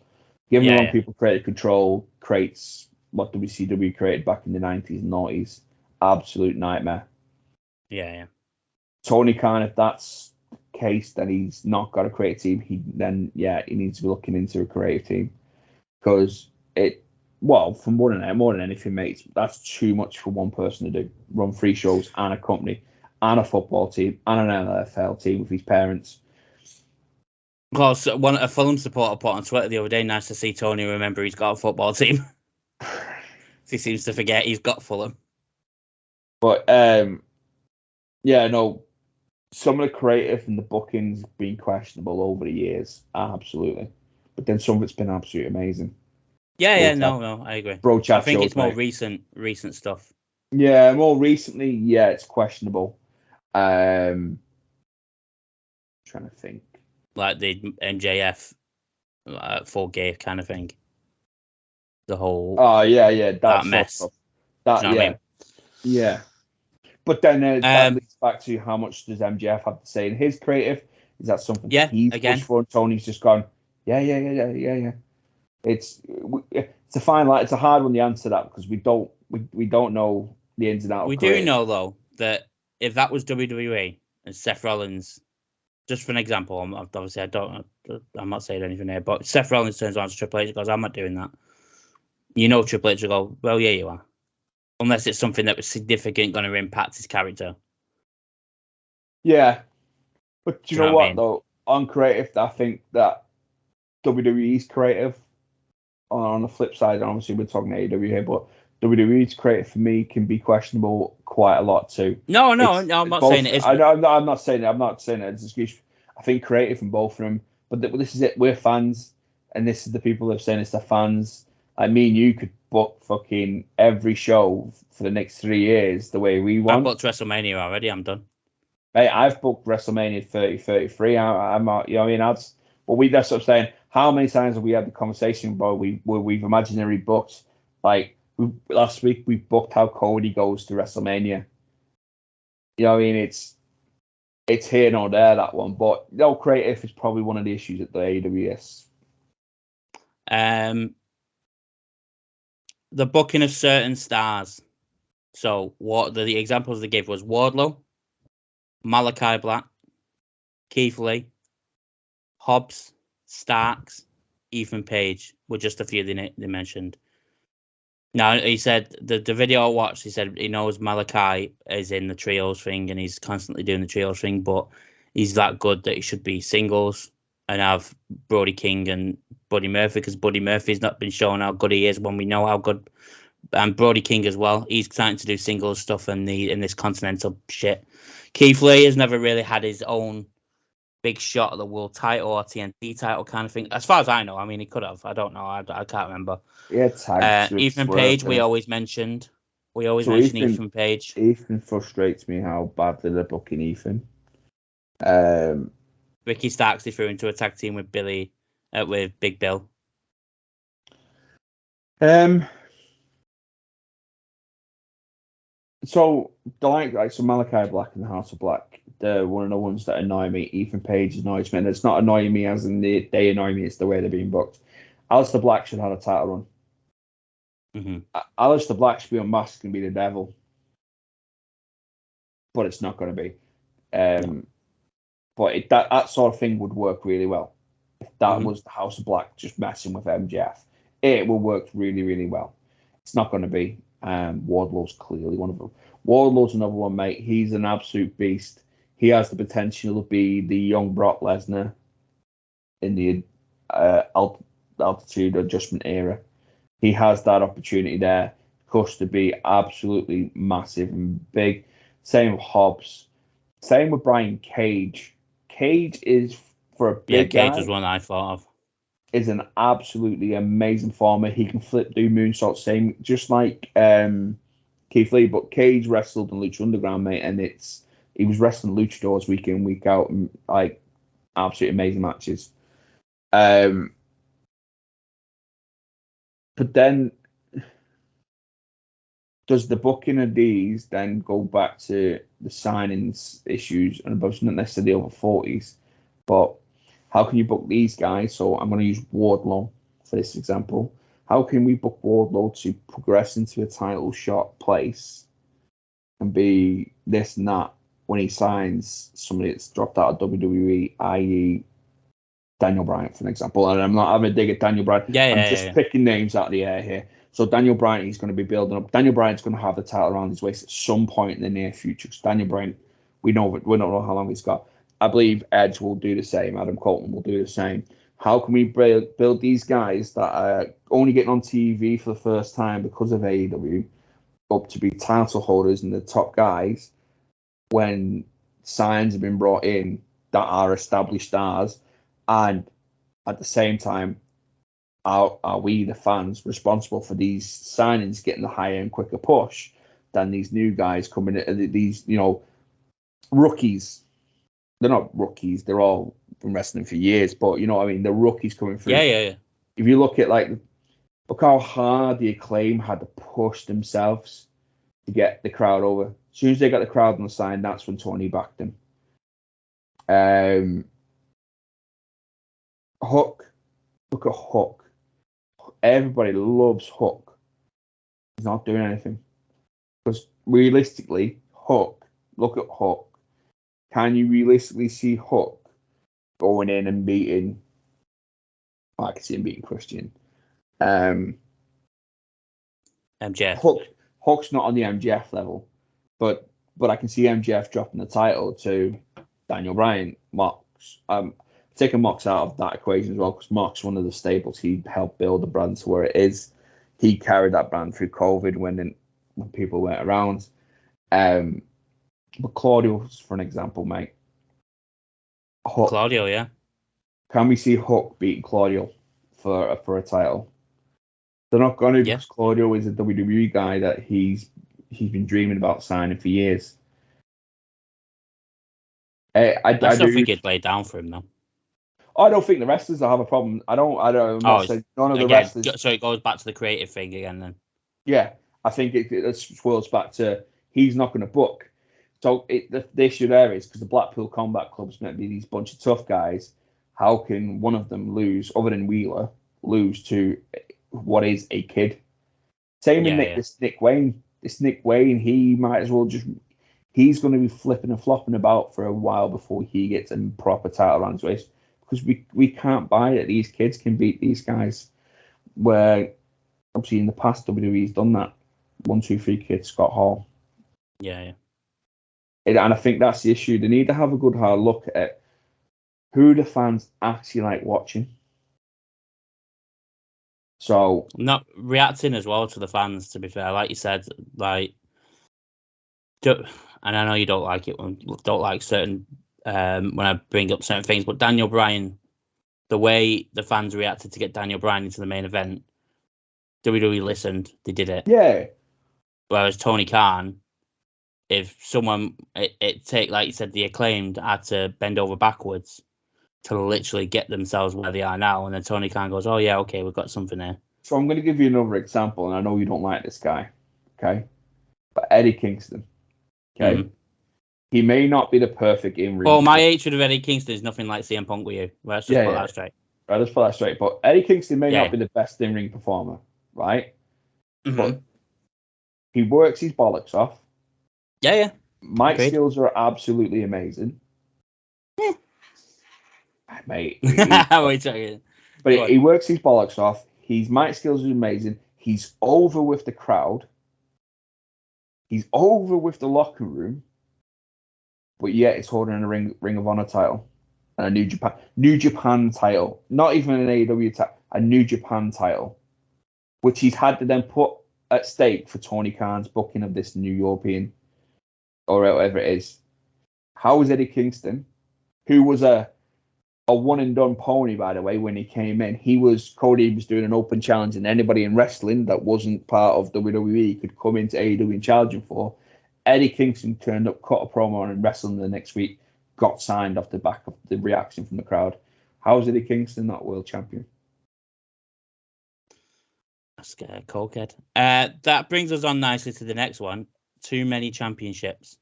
Giving the wrong people creative control creates what WCW created back in the 90s and 90s. Absolute nightmare. Yeah. Tony Khan, if that's the case, then he's not got a creative team. He needs to be looking into a creative team because from more than anything, mate, that's too much for one person to do. Run 3 shows and a company and a football team and an NFL team with his parents. Well, so a Fulham supporter put on Twitter the other day, nice to see Tony remember he's got a football team. He seems to forget he's got Fulham. But, some of the creative and the bookings have been questionable over the years, absolutely. But then some of it's been absolutely amazing. No, I agree. I think it's more recent stuff. Yeah, more recently, it's questionable. Trying to think. Like the MJF full gay kind of thing. The whole that mess. That, I mean? Yeah. But then that leads back to how much does MJF have to say in his creative? Is that something he's pushed for? And Tony's just gone, yeah. It's a fine line. It's a hard one to answer that because we don't know the ins and outs. We do know though that if that was WWE and Seth Rollins, just for an example, I'm not saying anything here, but Seth Rollins turns on to Triple H and goes, "I'm not doing that." Triple H will go, "Well, yeah, you are," unless it's something that was significant going to impact his character. Yeah, but do you know what though? On creative, I think that WWE's creative. On the flip side, obviously we're talking AEW here, but WWE's creative for me can be questionable quite a lot too. No, I'm not saying it is. I'm not saying it. I'm not saying it as an excuse. I think creative from both of them, but this is it. We're fans, and this is the people that are saying it's the fans. Like me and you could book fucking every show for the next 3 years the way we want. I've booked WrestleMania already. I'm done. Hey, I've booked WrestleMania 30, 33. I'm not, you know what I mean? But that's what I'm saying. How many times have we had the conversation about we've imaginary booked? Like last week, we booked how Cody goes to WrestleMania. You know what I mean? It's here nor there, that one. But creative is probably one of the issues at the AWS. The booking of certain stars. So what the examples they gave was Wardlow, Malachi Black, Keith Lee, Hobbs, Starks, Ethan Page were just a few they mentioned. Now, he said, the video I watched, he said he knows Malachi is in the trios thing and he's constantly doing the trios thing, but he's that good that he should be singles and have Brody King and Buddy Murphy, because Buddy Murphy's not been showing how good he is when we know how good. And Brody King as well. He's starting to do singles stuff in this continental shit. Keith Lee has never really had his own big shot at the world title or TNT title kind of thing. As far as I know, I mean, he could have. I don't know. I can't remember. Yeah, Ethan Page, we always mentioned. Ethan Page. Ethan frustrates me how badly they're booking Ethan. Ricky Starks, they threw into a tag team with with Big Bill. So so Malachi Black and the House of Black, they're one of the ones that annoy me. Ethan Page annoys me, and it's not annoying me as in they annoy me. It's the way they're being booked. Aleister Black should have a title run. Mm-hmm. Aleister Black should be unmasked and be the devil, but it's not going to be. No. But that sort of thing would work really well. If that was the House of Black just messing with MJF, it will work really, really well. It's not going to be. Wardlow's clearly one of them. Wardlow's another one, mate. He's an absolute beast. He has the potential to be the young Brock Lesnar in the altitude adjustment era. He has that opportunity there. Cush to be absolutely massive and big. Same with Hobbs. Same with Brian Cage. Cage is for a big Cage guy, was one I thought of. Is an absolutely amazing farmer. He can flip, do moonsaults, same just like Keith Lee. But Cage wrestled in Lucha Underground, mate, and he was wrestling luchadors week in, week out, and like absolutely amazing matches. But then does the booking of these then go back to the signings issues and about not necessarily over 40s, but how can you book these guys? So I'm going to use Wardlow for this example. How can we book Wardlow to progress into a title shot place and be this and that when he signs somebody that's dropped out of WWE, i.e. Daniel Bryan, for an example? And I'm not having a dig at Daniel Bryan. I'm just picking names out of the air here. So Daniel Bryan, he's going to be building up. Daniel Bryan's going to have the title around his waist at some point in the near future. Because Daniel Bryan, we don't know how long he's got. I believe Edge will do the same. Adam Colton will do the same. How can we build these guys that are only getting on TV for the first time because of AEW up to be title holders and the top guys when signs have been brought in that are established stars, and at the same time, are we the fans responsible for these signings getting the higher and quicker push than these new guys coming in? These rookies. They're not rookies. They're all been wrestling for years, but you know what I mean. The rookies coming through. Yeah. If you look at look how hard the Acclaim had to push themselves to get the crowd over. As soon as they got the crowd on the side, that's when Tony backed them. Hook. Look at Hook. Everybody loves Hook. He's not doing anything. Because realistically, Hook, look at Hook. Can you realistically see Hook going in and beating? I can see him beating Christian. MJF. Hook's not on the MJF level, but I can see MJF dropping the title to Daniel Bryan, Mox. Taking Mox out of that equation as well, because Mox, one of the staples, he helped build the brand to where it is. He carried that brand through COVID when people weren't around. But Claudio, for an example, mate. Hook. Claudio, yeah. Can we see Hook beat Claudio for a title? They're not going to, because Claudio is a WWE guy that he's been dreaming about signing for years. I don't think it'd lay down for him though. I don't think the wrestlers will have a problem. I don't. None of the wrestlers. So it goes back to the creative thing again then. Yeah, I think it swirls back to he's not going to book. So the issue there is because the Blackpool Combat Club's meant to be these bunch of tough guys. How can one of them lose, other than Wheeler, lose to what is a kid? Same in this Nick Wayne. This Nick Wayne, he might as well he's going to be flipping and flopping about for a while before he gets a proper title around his waist. Because we can't buy it. These kids can beat these guys. Where obviously in the past WWE's done that. 1, 2, 3 kids, Scott Hall. Yeah. And I think that's the issue. They need to have a good hard look at who the fans actually like watching. So not reacting as well to the fans. To be fair, like you said, and I know you don't like it don't like certain. When I bring up certain things, but Daniel Bryan, the way the fans reacted to get Daniel Bryan into the main event, WWE listened, they did it. Yeah. Whereas Tony Khan, if someone, it take, like you said, the Acclaimed had to bend over backwards to literally get themselves where they are now, and then Tony Khan goes, oh yeah, okay, we've got something there. So I'm going to give you another example, and I know you don't like this guy, okay? But Eddie Kingston, okay, he may not be the perfect in-ring. Oh, my hatred of Eddie Kingston is nothing like CM Punk with you. Let's just put that straight. Right, let's put that straight. But Eddie Kingston may not be the best in-ring performer, right? But he works his bollocks off. Yeah. Mic skills are absolutely amazing. Mate. But he works his bollocks off. His mic skills are amazing. He's over with the crowd. He's over with the locker room. But yet it's holding a Ring of Honor title. And a New Japan title. Not even an AEW title. A New Japan title. Which he's had to then put at stake for Tony Khan's booking of this New European or whatever it is. How is Eddie Kingston, who was a one and done pony, by the way, when he came in? Cody was doing an open challenge, and anybody in wrestling that wasn't part of WWE could come into AEW and challenge him for. Eddie Kingston turned up, cut a promo, and wrestled the next week, got signed off the back of the reaction from the crowd. How is Eddie Kingston not world champion? That's cokehead. That brings us on nicely to the next one. Too many championships.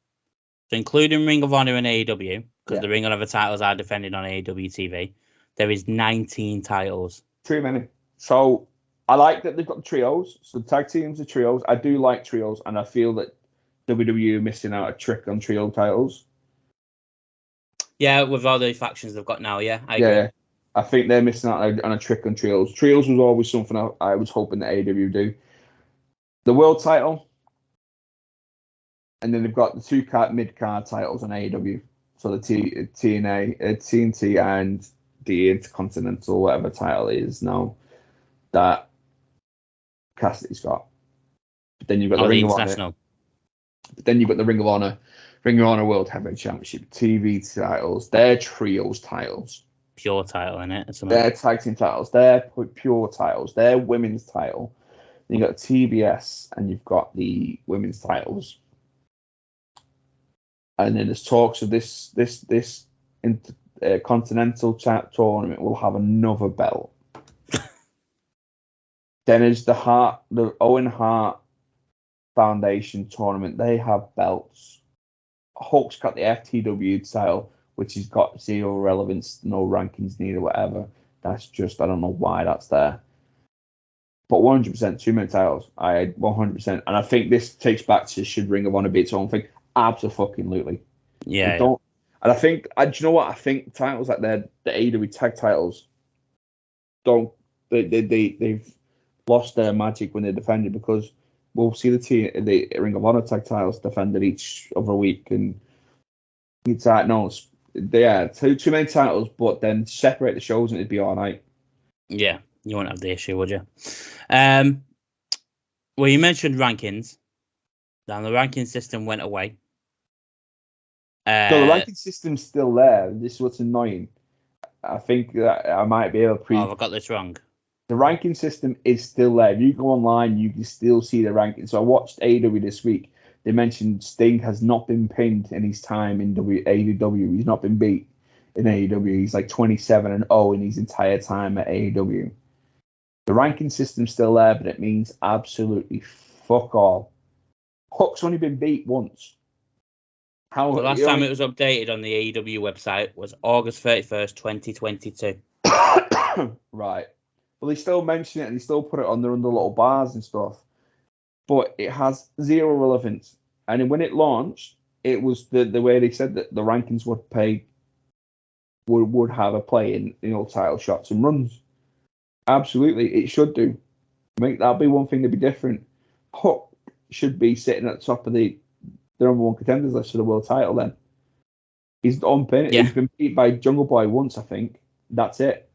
So including Ring of Honor and AEW, because the Ring of Honor titles are defended on AEW TV, there is 19 titles. Too many. So I like that they've got the trios. So the tag teams are trios. I do like trios, and I feel that WWE are missing out a trick on trio titles. Yeah, with all the factions they've got now, I agree. I think they're missing out on a trick on trios. Trios was always something I was hoping that AEW do. The world title, and then they've got the two mid-card titles on AEW. So the TNT and the Intercontinental, whatever title it is now, that Cassidy's got. But then you've got the Ring of Honor. But then you've got the Ring of Honor World Heavyweight Championship, TV titles. They're trios titles. Pure title, in it. They're tag team titles. They're pure titles. They're women's title. Then you've got TBS, and you've got the women's titles. And then there's talks of this continental tournament will have another belt. Then there's the Owen Hart Foundation tournament. They have belts. Hulk's got the FTW title, which has got zero relevance, no rankings needed, whatever. That's just, I don't know why that's there. But 100%, too many titles. 100%. And I think this takes back to should Ring of Honor be its own thing. Absolutely. Yeah. And I think, do you know what? I think titles like the AEW tag titles they've lost their magic when they're defended, because we'll see the Ring of Honor tag titles defended each other week, and it's like, no, they are too many titles, but then separate the shows and it'd be all right. Yeah, you won't have the issue, would you? Well, you mentioned rankings. Now the ranking system went away. So the ranking system's still there. This is what's annoying. I think that I might be able to I've got this wrong. The ranking system is still there. If you go online, you can still see the ranking. So I watched AEW this week. They mentioned Sting has not been pinned in his time in AEW. He's not been beat in AEW. He's like 27-0 in his entire time at AEW. The ranking system's still there, but it means absolutely fuck all. Hook's only been beat once. The last time it was updated on the AEW website was August 31st, 2022. Right. Well, they still mention it and they still put it on their under little bars and stuff. But it has zero relevance. And when it launched, it was the way they said that the rankings would have a play in title shots and runs. Absolutely, it should do. That'll be one thing to be different. Hook should be sitting at the top of the number one contenders list for the world title then. He's unpinned. Yeah. He's been beat by Jungle Boy once, I think. That's it.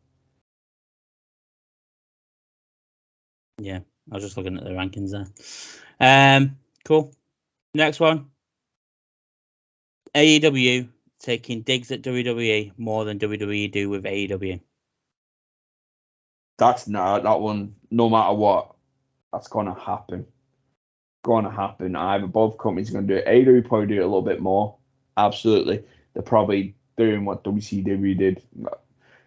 Yeah, I was just looking at the rankings there. Cool. Next one. AEW taking digs at WWE more than WWE do with AEW. That one, no matter what, that's going to happen. Either both companies are going to do it. AEW probably do it a little bit more. Absolutely. They're probably doing what WCW did.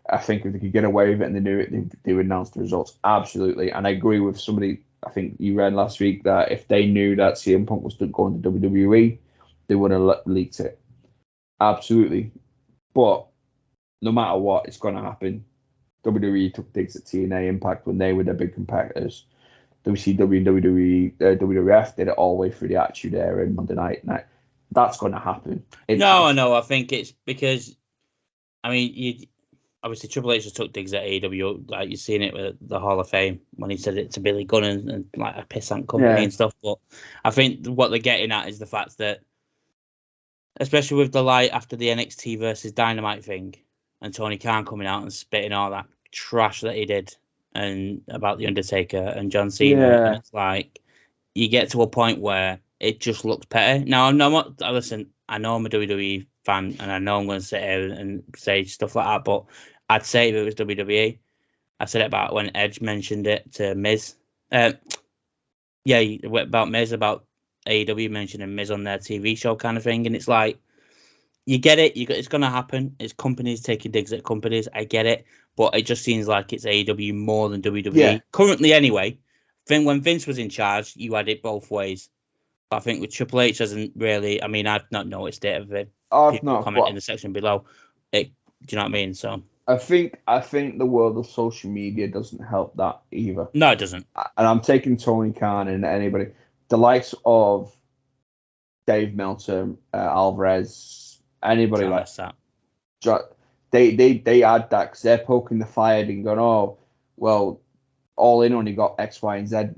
I think if they could get away with it and they do it, they would announce the results. Absolutely. And I agree with somebody I think you read last week that if they knew that CM Punk was going to WWE, they would have leaked it. Absolutely. But no matter what, it's going to happen. WWE took digs at TNA Impact when they were their big competitors. WCW and WWF did it all the way through the Attitude Era and Monday Night. That's going to happen. No. I think it's because, I mean, obviously Triple H just took digs at AEW, like you've seen it with the Hall of Fame when he said it to Billy Gunn and like a pissant company and stuff. But I think what they're getting at is the fact that, especially with the light after the NXT versus Dynamite thing, and Tony Khan coming out and spitting all that trash that he did and about the Undertaker and John Cena, and it's like you get to a point where it just looks petty. Now, listen, I know I'm a WWE fan, and I know I'm going to sit here and say stuff like that, but I'd say if it was WWE, I said it about when Edge mentioned it to Miz. About Miz, about AEW mentioning Miz on their TV show kind of thing, and it's like, you get it. It's going to happen. It's companies taking digs at companies. I get it. But it just seems like it's AEW more than WWE. Yeah. Currently, anyway. When Vince was in charge, you had it both ways. But I think with Triple H hasn't really... I mean, I've not noticed it. People comment in the section below. Do you know what I mean? So I think the world of social media doesn't help that either. No, it doesn't. And I'm taking Tony Khan and anybody. The likes of Dave Meltzer, Alvarez... Anybody like that? They add that because they're poking the fire and going, oh, well, All In only got X, Y, and Z. You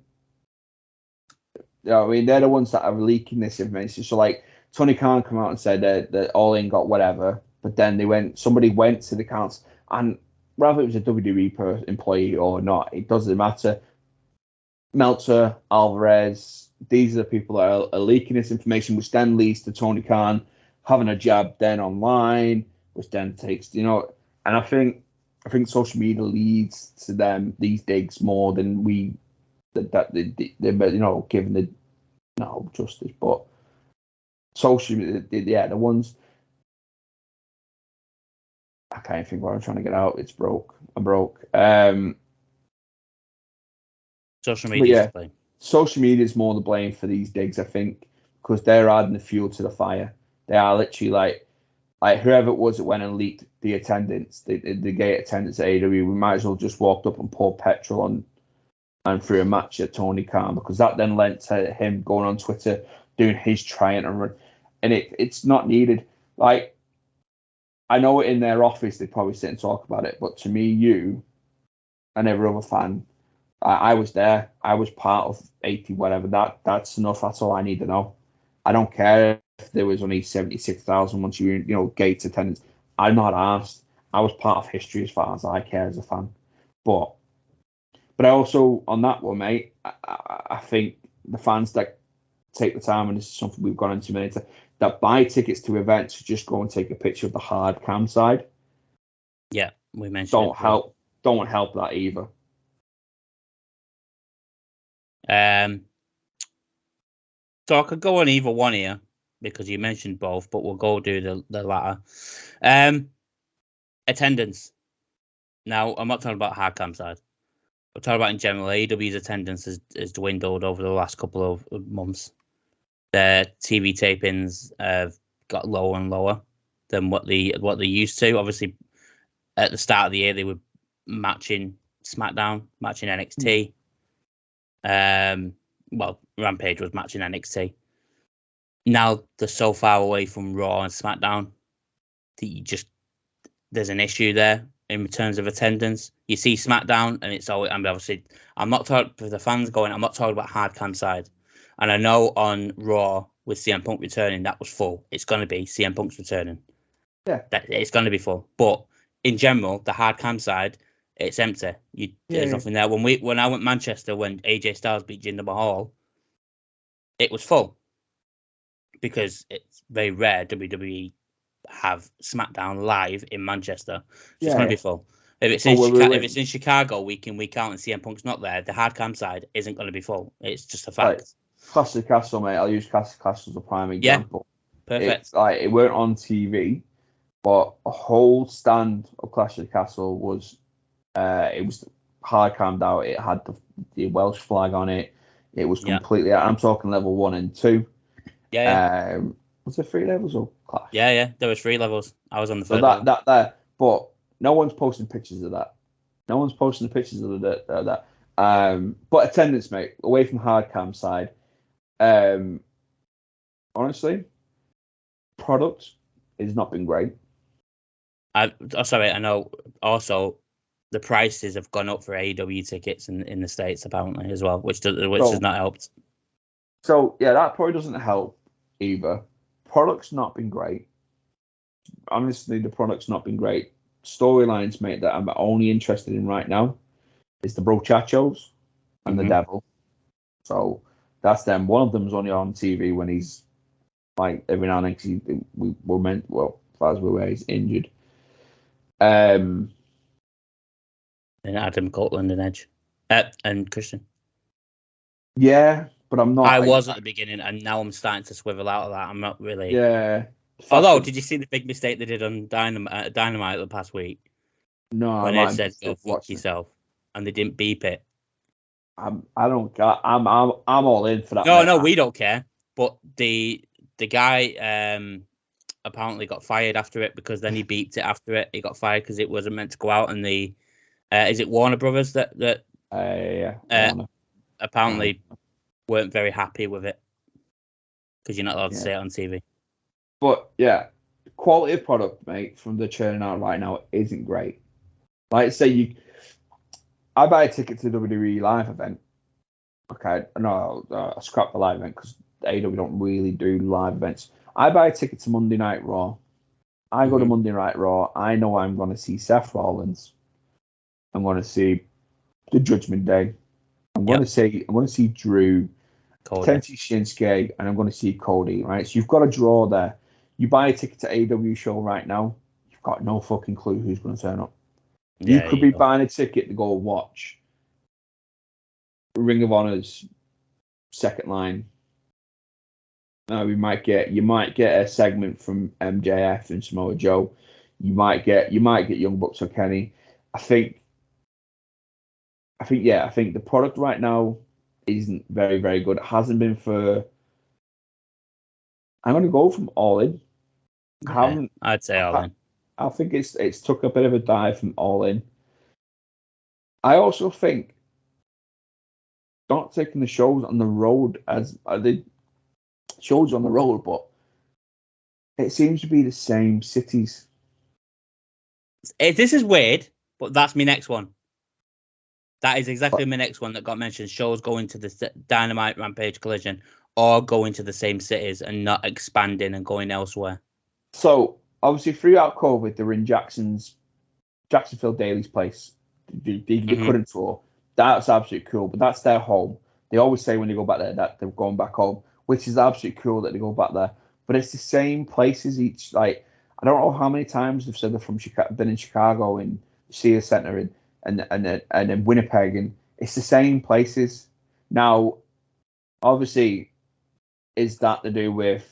know what I mean? They're the ones that are leaking this information. So, like, Tony Khan come out and said that All In got whatever, but then somebody went to the accounts, and whether it was a WWE employee or not, it doesn't matter. Meltzer, Alvarez, these are the people that are leaking this information, which then leads to Tony Khan having a jab then online, which then takes, and I think social media leads to them these digs more than they're given the justice. But social media, the ones I can't think what I'm trying to get out. It's broke. I'm broke. Social media. Social media is more the blame for these digs, I think, because they're adding the fuel to the fire. They are literally like whoever it was that went and leaked the attendance, the gate attendance at AEW, we might as well just walked up and poured petrol on and threw a match at Tony Khan, because that then led to him going on Twitter doing his trying and run, and it's not needed. Like, I know in their office they probably sit and talk about it, but to me, you and every other fan, I was there. I was part of 80 whatever. That's enough. That's all I need to know. I don't care if there was only 76,000 once gates attendance. I'm not asked. I was part of history as far as I care as a fan. But I also, on that one, mate, I think the fans that take the time, and this is something we've gone into many times, that buy tickets to events to just go and take a picture of the hard cam side. Yeah, we mentioned don't help that either. So I could go on either one here, because you mentioned both, but we'll go do the latter. Attendance. Now, I'm not talking about hard cam side. We're talking about in general. AEW's attendance has dwindled over the last couple of months. Their TV tapings have got lower and lower than what they used to. Obviously, at the start of the year, they were matching SmackDown, matching NXT. Rampage was matching NXT. Now they're so far away from Raw and SmackDown that there's an issue there in terms of attendance. You see SmackDown, and it's always, obviously, I'm not talking for the fans going, I'm not talking about hard cam side. And I know on Raw with CM Punk returning, that was full. It's going to be CM Punk's returning. Yeah. It's going to be full. But in general, the hard cam side, it's empty. There's nothing there. When I went to Manchester, when AJ Styles beat Jinder Mahal, it was full, because it's very rare WWE have SmackDown live in Manchester. So it's going to be full. If it's in Chicago week in, week out, and CM Punk's not there, the hard cam side isn't going to be full. It's just a fact. Like, Clash of the Castle, mate. I'll use Clash of the Castle as a prime example. Yeah, perfect. It weren't on TV, but a whole stand of Clash of the Castle was hard cammed out. It had the Welsh flag on it. It was completely. I'm talking level 1 and 2. Yeah. Was there 3 levels or Clash? Yeah. There was 3 levels. I was on the so third level. that there, but no one's posting pictures of that. No one's posting the pictures of that. But attendance, mate, away from hard cam side. Honestly, product has not been great. I know. Also, the prices have gone up for AEW tickets in the States apparently as well, which has not helped. So yeah, that probably doesn't help either. Product's not been great. Honestly, the product's not been great. Storylines, mate, that I'm only interested in right now is the Brochachos and the Devil. So that's them. One of them's only on TV when he's like every now and then. We were meant, well, as far as we're aware, he's injured. And Adam Copeland and Edge, and Christian. Yeah, but I'm not. I was at the beginning, and now I'm starting to swivel out of that. I'm not really. Yeah. Although, did you see the big mistake they did on Dynamite the past week? No, when Edge said "Go fuck yourself," and they didn't beep it. I'm all in for that. No, we don't care. But the guy apparently got fired after it because then he beeped it after it. He got fired because it wasn't meant to go out. And the is it Warner Brothers that apparently weren't very happy with it because you're not allowed to say it on TV. But yeah, quality of product, mate, from the churning out right now isn't great. Like say I buy a ticket to the WWE live event. Okay, no, I scrap the live event because AEW don't really do live events. I buy a ticket to Monday Night Raw. I go to Monday Night Raw. I know I'm going to see Seth Rollins. I'm going to see the Judgment Day. I'm going to see Drew, potentially Shinsuke, and I'm going to see Cody. Right, so you've got a draw there. You buy a ticket to AEW show right now. You've got no fucking clue who's going to turn up. You could be buying a ticket to go watch Ring of Honor's second line. You might get a segment from MJF and Samoa Joe. You might get Young Bucks or Kenny. I think the product right now isn't very, very good. It hasn't been for. I'm going to go from All In. Okay. I'd say All In. I think it's took a bit of a dive from All In. I also think not taking the shows on the road as the shows on the road, but it seems to be the same cities. This is weird, but that's my next one. That is exactly my next one that got mentioned. Shows going to the Dynamite, Rampage, Collision, or going to the same cities and not expanding and going elsewhere. So obviously, throughout COVID, they were in Jacksonville Daly's place. They couldn't tour. That's absolutely cool, but that's their home. They always say when they go back there that they're going back home, which is absolutely cool that they go back there. But it's the same places each. Like I don't know how many times they've said they're from Chicago, been in Chicago and Sears Center and then Winnipeg, and it's the same places. Now, obviously, is that to do with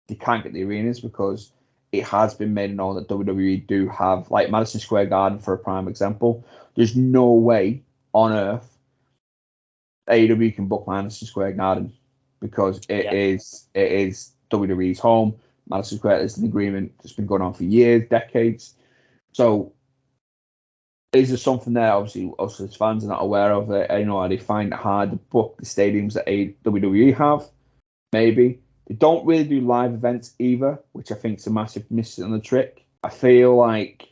they can't get the arenas because it has been made known that WWE do have, like Madison Square Garden for a prime example. There's no way on earth AEW can book Madison Square Garden because it is WWE's home. Madison Square is an agreement that's been going on for years, decades. So is there something there? Obviously, us as fans are not aware of it. They find it hard to book the stadiums that WWE have. Maybe. They don't really do live events either, which I think is a massive miss on the trick. I feel like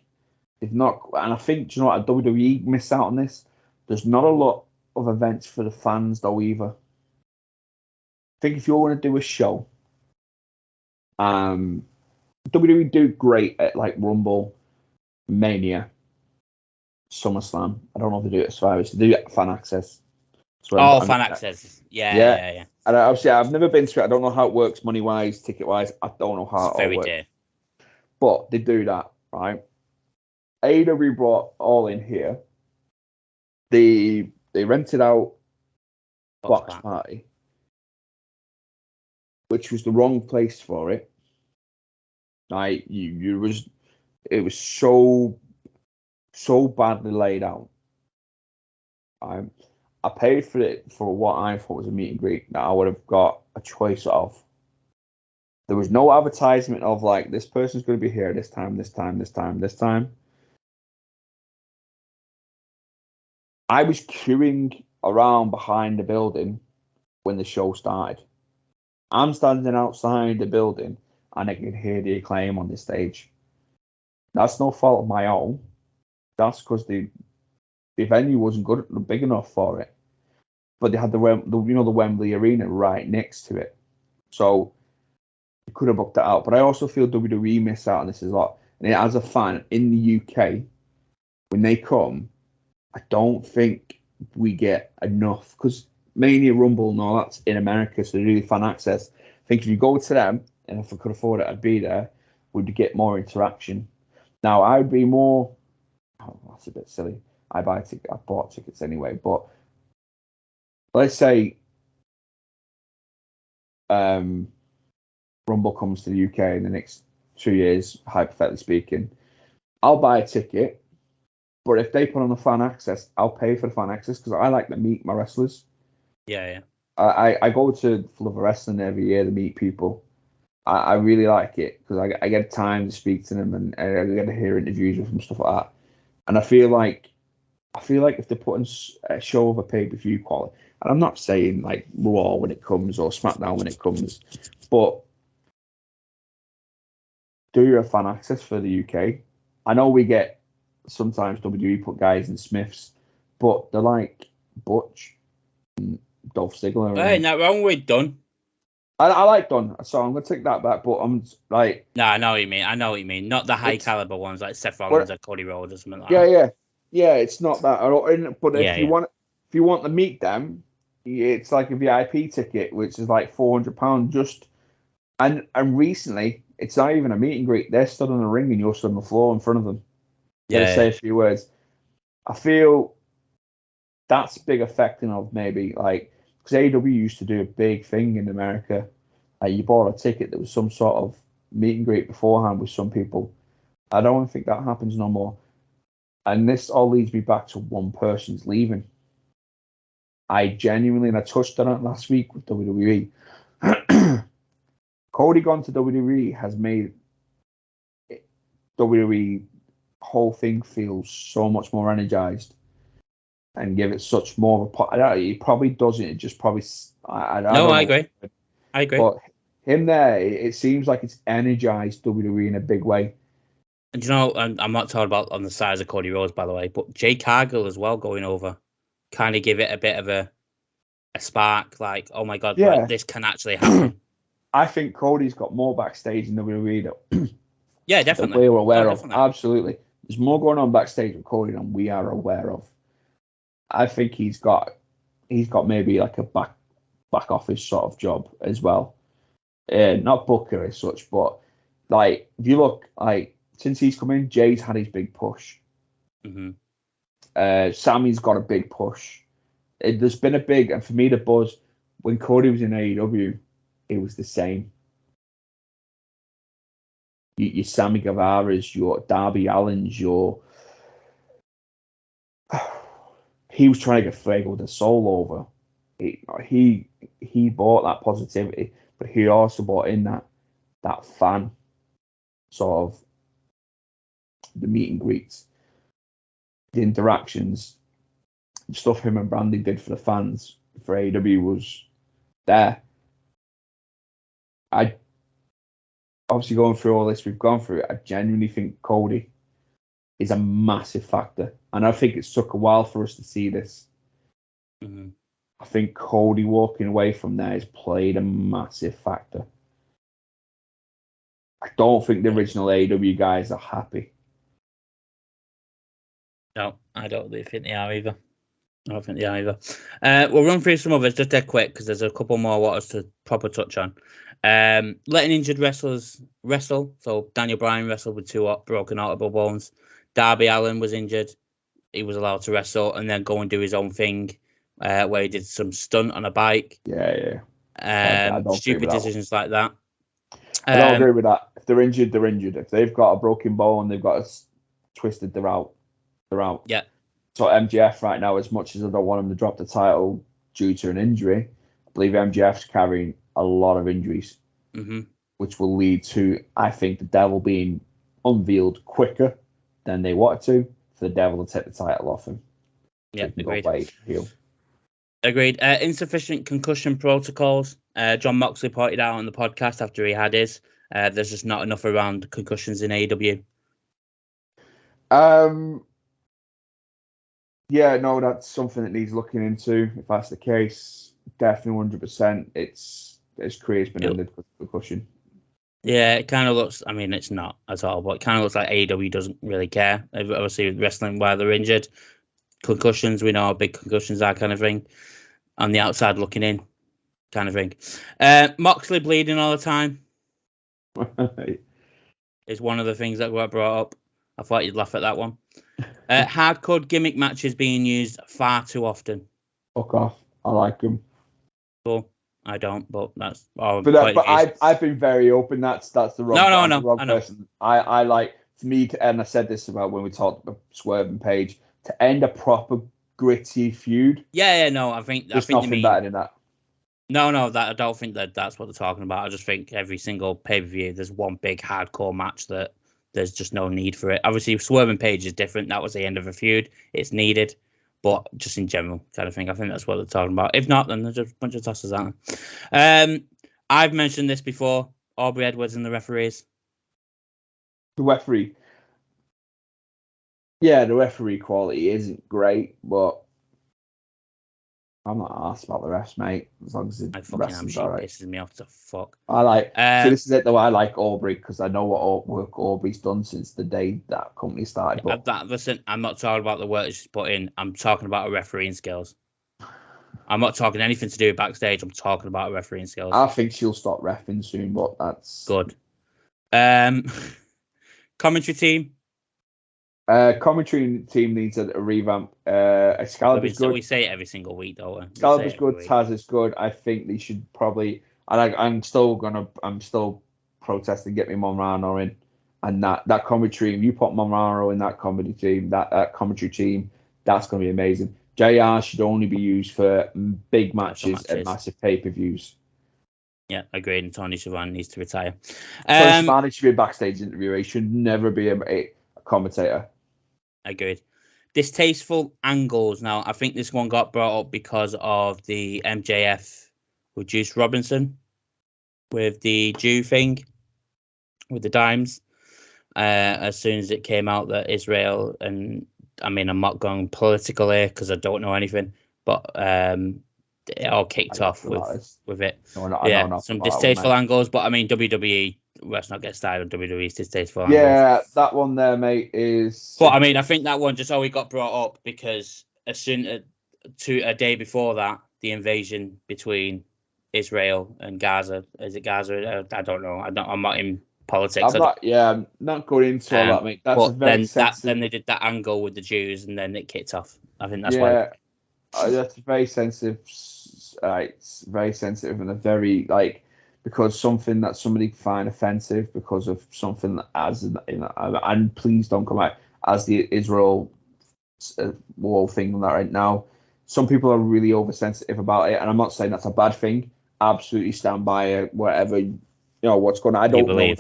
they've not, and I think, do you know what, WWE missed out on this. There's not a lot of events for the fans though either. I think if you're going to do a show, WWE do great at like Rumble, Mania, SummerSlam. I don't know if they do it at Survivor. They do Fan Access. Fan Access. Yeah. And obviously, I've never been to it. I don't know how it works money-wise, ticket-wise. I don't know how it all works. Dear. But they do that, right? AEW brought All In here. They rented out Box Party, which was the wrong place for it. Like it was so badly laid out. I paid for it for what I thought was a meet and greet that I would have got a choice of. There was no advertisement of like this person's going to be here this time, this time, this time, this time. I was queuing around behind the building when the show started. I'm standing outside the building and I can hear the Acclaim on the stage. That's no fault of my own. That's because the venue wasn't big enough for it. But they had the Wembley Arena right next to it, so you could have booked that out. But I also feel WWE miss out on this a lot. And as a fan in the UK, when they come, I don't think we get enough because Mania Rumble and all that's in America, so they do fan access. I think if you go to them, and if I could afford it, I'd be there. We'd get more interaction. Now I'd be more. Oh, that's a bit silly. I bought tickets anyway, but let's say Rumble comes to the UK in the next 2 years, hypothetically speaking, I'll buy a ticket. But if they put on the fan access, I'll pay for the fan access because I like to meet my wrestlers. Yeah. I go to Love Wrestling every year to meet people. I really like it because I get time to speak to them and I get to hear interviews with them and stuff like that. And I feel like if they're putting a show of a pay-per-view quality, and I'm not saying like Raw when it comes or SmackDown when it comes, but do your fan access for the UK. I know we get sometimes WWE put guys in Smiths, but they're like Butch and Dolph Ziggler. Hey, not wrong with Dunn. I like Dunn, so I'm gonna take that back. But I'm like, no, I know what you mean. Not the high caliber ones like Seth Rollins or Cody Rhodes or something like that. Yeah. It's not that. But if you want to meet them, it's like a VIP ticket, which is like £400. Just and recently, it's not even a meet and greet. They're stood on a ring and you're stood on the floor in front of them. You gotta say a few words. I feel that's big affecting of maybe like because AEW used to do a big thing in America. Like you bought a ticket that was some sort of meet and greet beforehand with some people. I don't think that happens no more. And this all leads me back to one person's leaving. I genuinely, and I touched on it last week with WWE. Cody gone to WWE has made WWE whole thing feel so much more energized and give it such more of a. He probably doesn't. It just probably. I agree. But him there, it seems like it's energized WWE in a big way. And you know, I'm not talking about on the size of Cody Rhodes, by the way, but Jay Cargill as well going over, kind of give it a bit of a spark. Like, oh my god, like, this can actually happen. I think Cody's got more backstage in WWE that yeah, definitely. That we're aware of. Absolutely, there's more going on backstage with Cody than we are aware of. I think he's got maybe like a back office sort of job as well. Not Booker as such, but like if you look like since he's come in, Jay's had his big push. Mm-hmm. Sammy's got a big push. There's been a big, and for me, the buzz when Cody was in AEW, it was the same. Your Sammy Guevara's, your Darby Allin's, your he was trying to get Fuego del Sol over. He bought that positivity, but he also bought in that fan sort of the meet and greets, the interactions, the stuff him and Brandy did for the fans for AEW was there. I obviously going through all this we've gone through. I genuinely think Cody is a massive factor, and I think it's took a while for us to see this. Mm-hmm. I think Cody walking away from there has played a massive factor. I don't think the original AEW guys are happy. No, I don't think they are either. I don't think they are either. We'll run through some others just dead quick because there's a couple more I want us to proper touch on. Letting injured wrestlers wrestle. So Daniel Bryan wrestled with 2 broken orbital bones. Darby Allin was injured. He was allowed to wrestle and then go and do his own thing where he did some stunt on a bike. Yeah. Stupid decisions like that. I don't agree with that. If they're injured, they're injured. If they've got a broken bone, they've got a twisted, they're out. They're out. Yeah. So MJF right now, as much as I don't want him to drop the title due to an injury, I believe MJF's carrying a lot of injuries, which will lead to, I think, the Devil being unveiled quicker than they wanted to, for the Devil to take the title off him. Yeah, agreed. Insufficient concussion protocols. John Moxley pointed out on the podcast after he had his. There's just not enough around concussions in AEW. Yeah, no, that's something that needs looking into. If that's the case, definitely 100%. His career's been ended with concussion. Yeah, it kind of looks. I mean, it's not at all, but it kind of looks like AEW doesn't really care. Obviously, wrestling while they're injured, concussions. We know how big concussions are, kind of thing. On the outside looking in, kind of thing. Moxley bleeding all the time is one of the things that got brought up. I thought you'd laugh at that one. Hardcore gimmick matches being used far too often. Fuck off. I like them. Cool. I don't, but that's. But I've been very open. That's the wrong. No. Wrong person. I like, for me to, and I said this about when we talked about Swerve and Page, to end a proper gritty feud. Yeah, no. I think nothing better than that. No, that I don't think that's what they're talking about. I just think every single pay-per-view there's one big hardcore match that there's just no need for it. Obviously, Swerve and Page is different. That was the end of a feud. It's needed. But just in general kind of thing, I think that's what they're talking about. If not, then there's just a bunch of tosses, aren't there? I've mentioned this before. Aubrey Edwards and the referees. The referee. Yeah, the referee quality isn't great, but I'm not asked about the rest, mate. As long as the rest is all right. Pisses me off to fuck. I like. So this is it, though. I like Aubrey because I know what work Aubrey's done since the day that company started. But listen, I'm not talking about the work she's put in. I'm talking about her refereeing skills. I'm not talking anything to do with backstage. I'm talking about her refereeing skills. I think she'll stop reffing soon, but that's good. Commentary team. Commentary team needs a revamp. Excalibur's good. We say it every single week, though. Excalibur's good. Taz is good. I think they should probably. And I'm still protesting. Get me Monrano in, and that commentary. If you put Monrano in that comedy team, that commentary team, that's going to be amazing. JR should only be used for big matches and massive pay-per-views. Yeah, agreed. And Tony Schiavone needs to retire. Tony Schiavone should be a backstage interviewer. He should never be a commentator. Agreed. Distasteful angles. Now, I think this one got brought up because of the MJF with Juice Robinson with the Jew thing with the dimes. As soon as it came out that Israel, and I mean, I'm not going political here because I don't know anything, but it all kicked off with it. Some distasteful angles, but I mean, WWE. Let's not get started on WWE's distasteful angles. Yeah, that one there, mate, is. But I mean, I think that one just only got brought up because as soon to a day before that, the invasion between Israel and Gaza. Is it Gaza? I don't know. I'm not in politics. I'm not going into all that, mate. That's but then they did that angle with the Jews, and then it kicked off. I think that's why. That's very sensitive. It's very sensitive and a very because something that somebody find offensive because of something that and please don't come out as the Israel war thing right now. Some people are really oversensitive about it, and I'm not saying that's a bad thing. Absolutely stand by it, whatever what's going on. I don't know.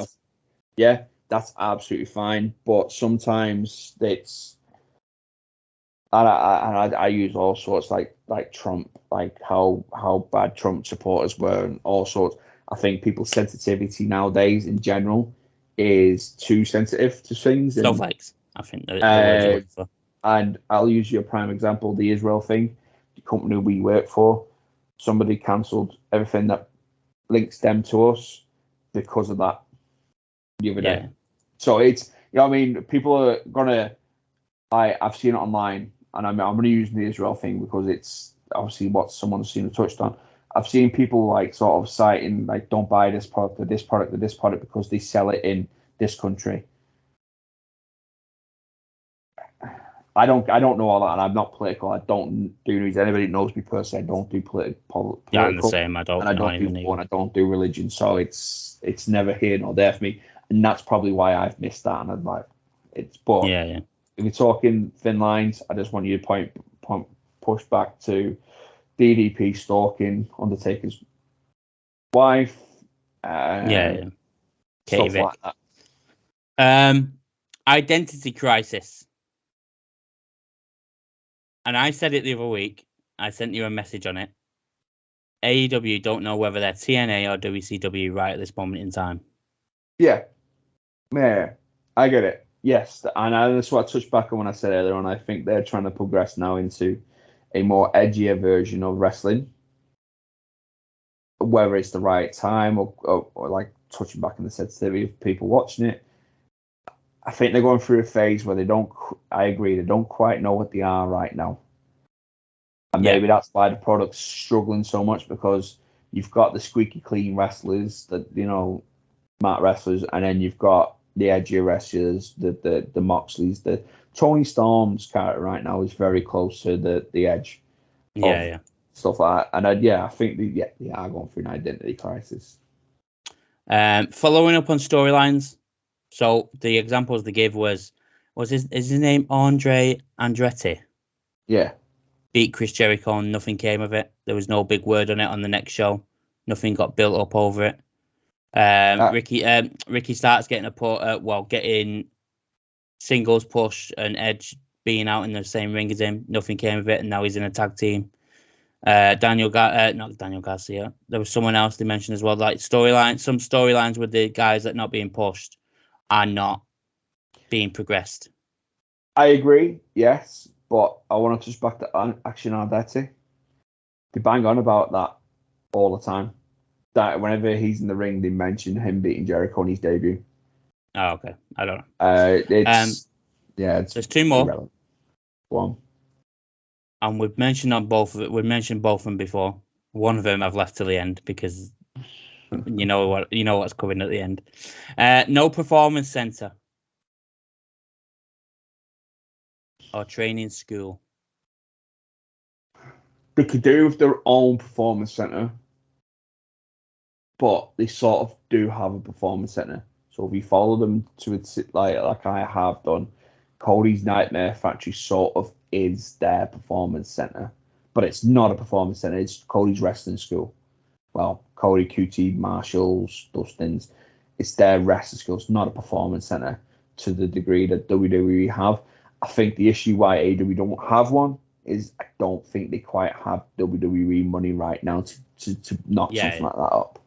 Yeah, that's absolutely fine. But sometimes it's, and I use all sorts like Trump, like how bad Trump supporters were, and all sorts. I think people's sensitivity nowadays, in general, is too sensitive to things. Snowflakes, I think. And I'll use your prime example, the Israel thing. The company we work for, somebody cancelled everything that links them to us because of that the other day. So it's, people are gonna. I've seen it online, and I'm gonna use the Israel thing because it's obviously what someone's seen or touched on. I've seen people sort of citing don't buy this product or this product or this product because they sell it in this country. I don't know all that, and I'm not political. I don't do news. Anybody that knows me personally, I don't do political. Yeah, I'm the same. I don't do religion, so it's never here nor there for me, and that's probably why I've missed that. And I'm like, if you're talking thin lines, I just want you to push back to DDP stalking Undertaker's wife. Katie stuff Vick. like that. Identity crisis. And I said it the other week. I sent you a message on it. AEW don't know whether they're TNA or WCW right at this moment in time. Yeah, I get it. Yes, and that's what I touched back on when I said earlier on. I think they're trying to progress now into a more edgier version of wrestling. Whether it's the right time or like touching back on the sensitivity of people watching it, I think they're going through a phase where they don't. I agree, they don't quite know what they are right now, and maybe that's why the product's struggling so much, because you've got the squeaky clean wrestlers, that mat wrestlers, and then you've got the edgier wrestlers, the Moxleys. The Tony Storm's character right now is very close to the edge. Stuff like that. And I think they are going through an identity crisis. Following up on storylines. So the examples they gave was his name Andre Andretti? Yeah. Beat Chris Jericho and nothing came of it. There was no big word on it on the next show. Nothing got built up over it. Ricky starts getting getting singles push, and Edge being out in the same ring as him. Nothing came of it, and now he's in a tag team. Not Daniel Garcia. There was someone else they mentioned as well. Like some storylines with the guys that not being pushed are not being progressed. I agree, yes, but I want to touch back to Action Andretti. They bang on about that all the time. That whenever he's in the ring, they mention him beating Jericho in his debut. Oh, okay. I don't know. There's two more. Irrelevant. One. And we've mentioned both of them before. One of them I've left till the end because you know what's coming at the end. No performance center or training school. They could do with their own performance center, but they sort of do have a performance center. So if you follow them to it, like I have done, Cody's Nightmare Factory sort of is their performance center, but it's not a performance center. It's Cody's wrestling school. Well, Cody, QT, Marshalls, Dustin's. It's their wrestling school. It's not a performance center to the degree that WWE have. I think the issue why AEW don't have one is I don't think they quite have WWE money right now to knock something like that up.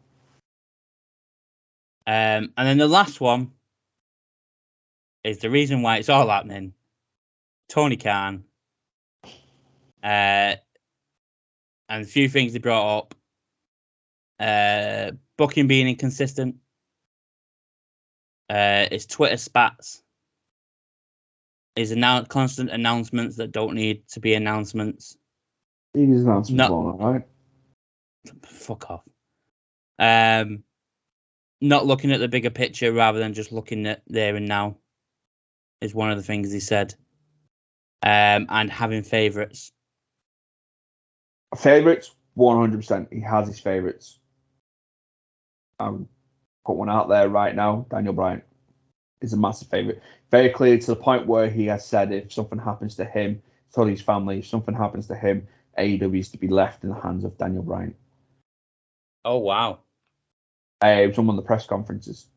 And then the last one is the reason why it's all happening. Tony Khan. And a few things they brought up. Booking being inconsistent. His Twitter spats. His constant announcements that don't need to be announcements. He is announcements, right? Fuck off. Not looking at the bigger picture rather than just looking at there and now is one of the things he said. And having favourites. Favourites, 100%. He has his favourites. Put one out there right now. Daniel Bryan is a massive favourite. Very clear to the point where he has said if something happens to him, to his family, if something happens to him, AEW is to be left in the hands of Daniel Bryan. Oh, wow. It was on the press conferences.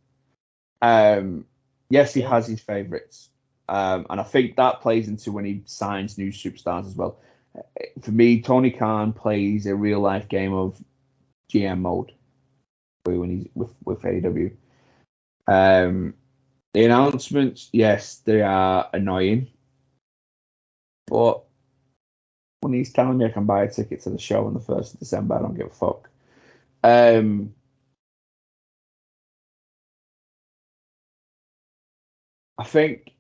Yes, he has his favourites. And I think that plays into when he signs new superstars as well. For me, Tony Khan plays a real life game of GM mode when he's with AEW. The announcements, yes, they are annoying, but when he's telling me I can buy a ticket to the show on the 1st of December, I don't give a fuck. I think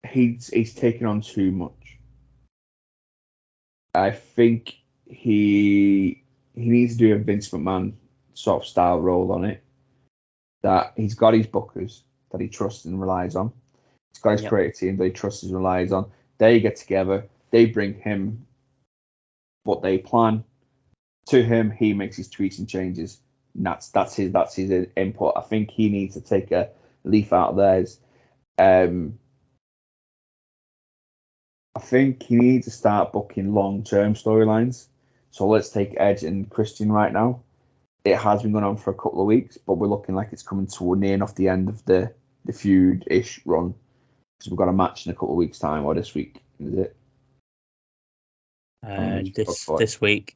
he's taken on too much. I think he needs to do a Vince McMahon sort of style role on it. That he's got his bookers that he trusts and relies on. He's got his creative team that he trusts and relies on. They get together. They bring him what they plan to him. He makes his tweaks and changes. And that's his input. I think he needs to take a leaf out of theirs. I think he needs to start booking long-term storylines. So let's take Edge and Christian right now. It has been going on for a couple of weeks, but we're looking like it's coming toward near enough the end of the feud-ish run. Because we've got a match in a couple of weeks' time, or this week, is it? This week.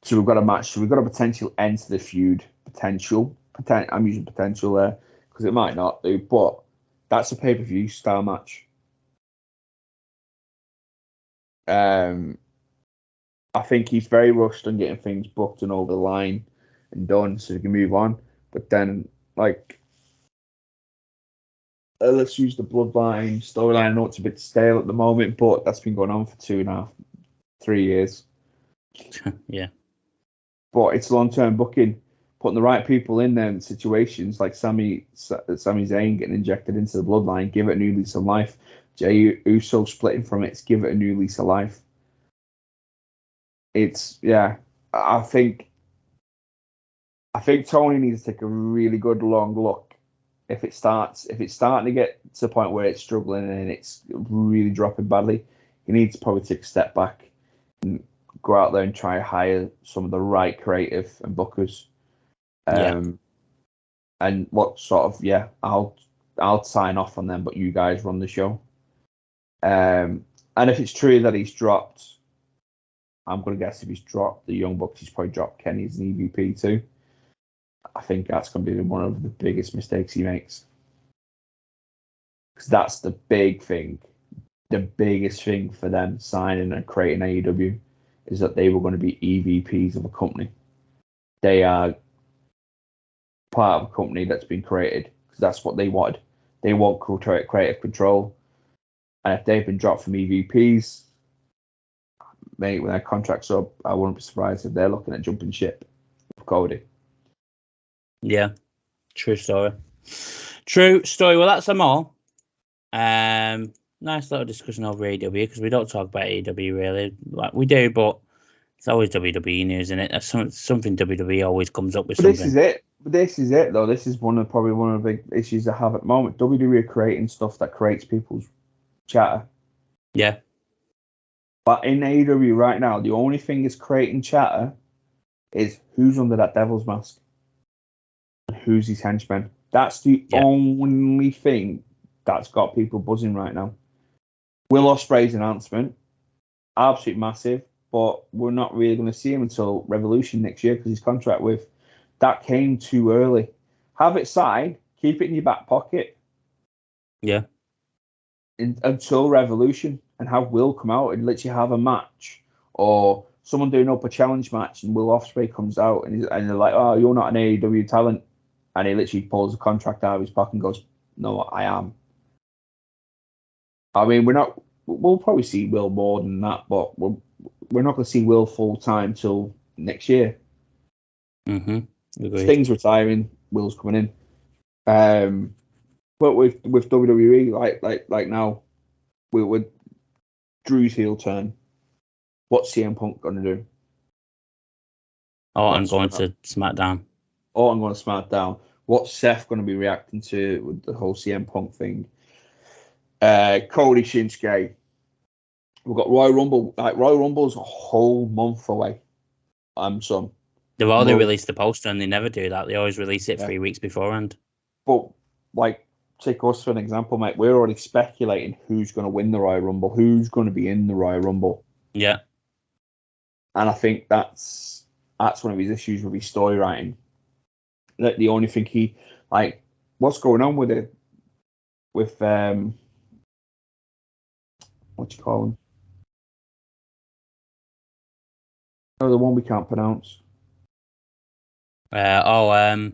So we've got a match. So we've got a potential end to the feud. I'm using potential there because it might not do, but that's a pay-per-view style match. I think he's very rushed on getting things booked and over the line and done so he can move on. But then, like, let's use the Bloodline storyline. I know it's a bit stale at the moment, but that's been going on for 2.5, 3 years. Yeah. But it's long-term booking, putting the right people in there in situations like Sami Zayn getting injected into the Bloodline, give it a new lease of life. Jey Uso splitting from it, give it a new lease of life. I think Tony needs to take a really good long look. If it's starting to get to the point where it's struggling and it's really dropping badly, he needs to probably take a step back and go out there and try to hire some of the right creative and bookers. And what sort of I'll sign off on them, but you guys run the show. And if it's true that he's dropped, I'm going to guess if he's dropped the Young Bucks, he's probably dropped Kenny as an EVP too. I think that's going to be one of the biggest mistakes he makes. Because that's the big thing. The biggest thing for them signing and creating AEW is that they were going to be EVPs of a company. They are part of a company that's been created because that's what they wanted. They want creative control. And if they've been dropped from EVPs, mate, when their contract's up, I wouldn't be surprised if they're looking at jumping ship with Cody. Yeah, true story. Well, that's them all. Nice little discussion over AEW because we don't talk about AEW really. Like we do, but it's always WWE news, isn't it? That's something WWE always comes up with. But something. This is it though. This is probably one of the big issues I have at the moment. WWE are creating stuff that creates people's chatter. Yeah. But in AEW right now, the only thing is creating chatter is who's under that devil's mask and who's his henchman. That's the only thing that's got people buzzing right now. Will Ospreay's announcement, absolutely massive, but we're not really going to see him until Revolution next year because his contract with that came too early. Have it signed, keep it in your back pocket. Yeah. Until Revolution, and have Will come out and literally have a match, or someone doing up a challenge match, and Will Ospreay comes out and they're like, "Oh, you're not an AEW talent," and he literally pulls a contract out of his pocket and goes, "No, I am." I mean, we'll probably see Will more than that, but we're not going to see Will full time till next year. Sting's retiring, Will's coming in. But with WWE, like now, with Drew's heel turn, what's CM Punk going to do? I'm going to SmackDown. I'm going to SmackDown. What's Seth going to be reacting to with the whole CM Punk thing? Cody Shinsuke. We've got Royal Rumble. Like Royal Rumble's a whole month away. They've already released the poster and they never do that. They always release it 3 weeks beforehand. But like, take us for an example, mate. We're already speculating who's going to win the Royal Rumble, who's going to be in the Royal Rumble. Yeah. And I think that's one of his issues with his story writing. That the only thing what's going on with it, with what do you call him? Oh, the one we can't pronounce. Takeshita.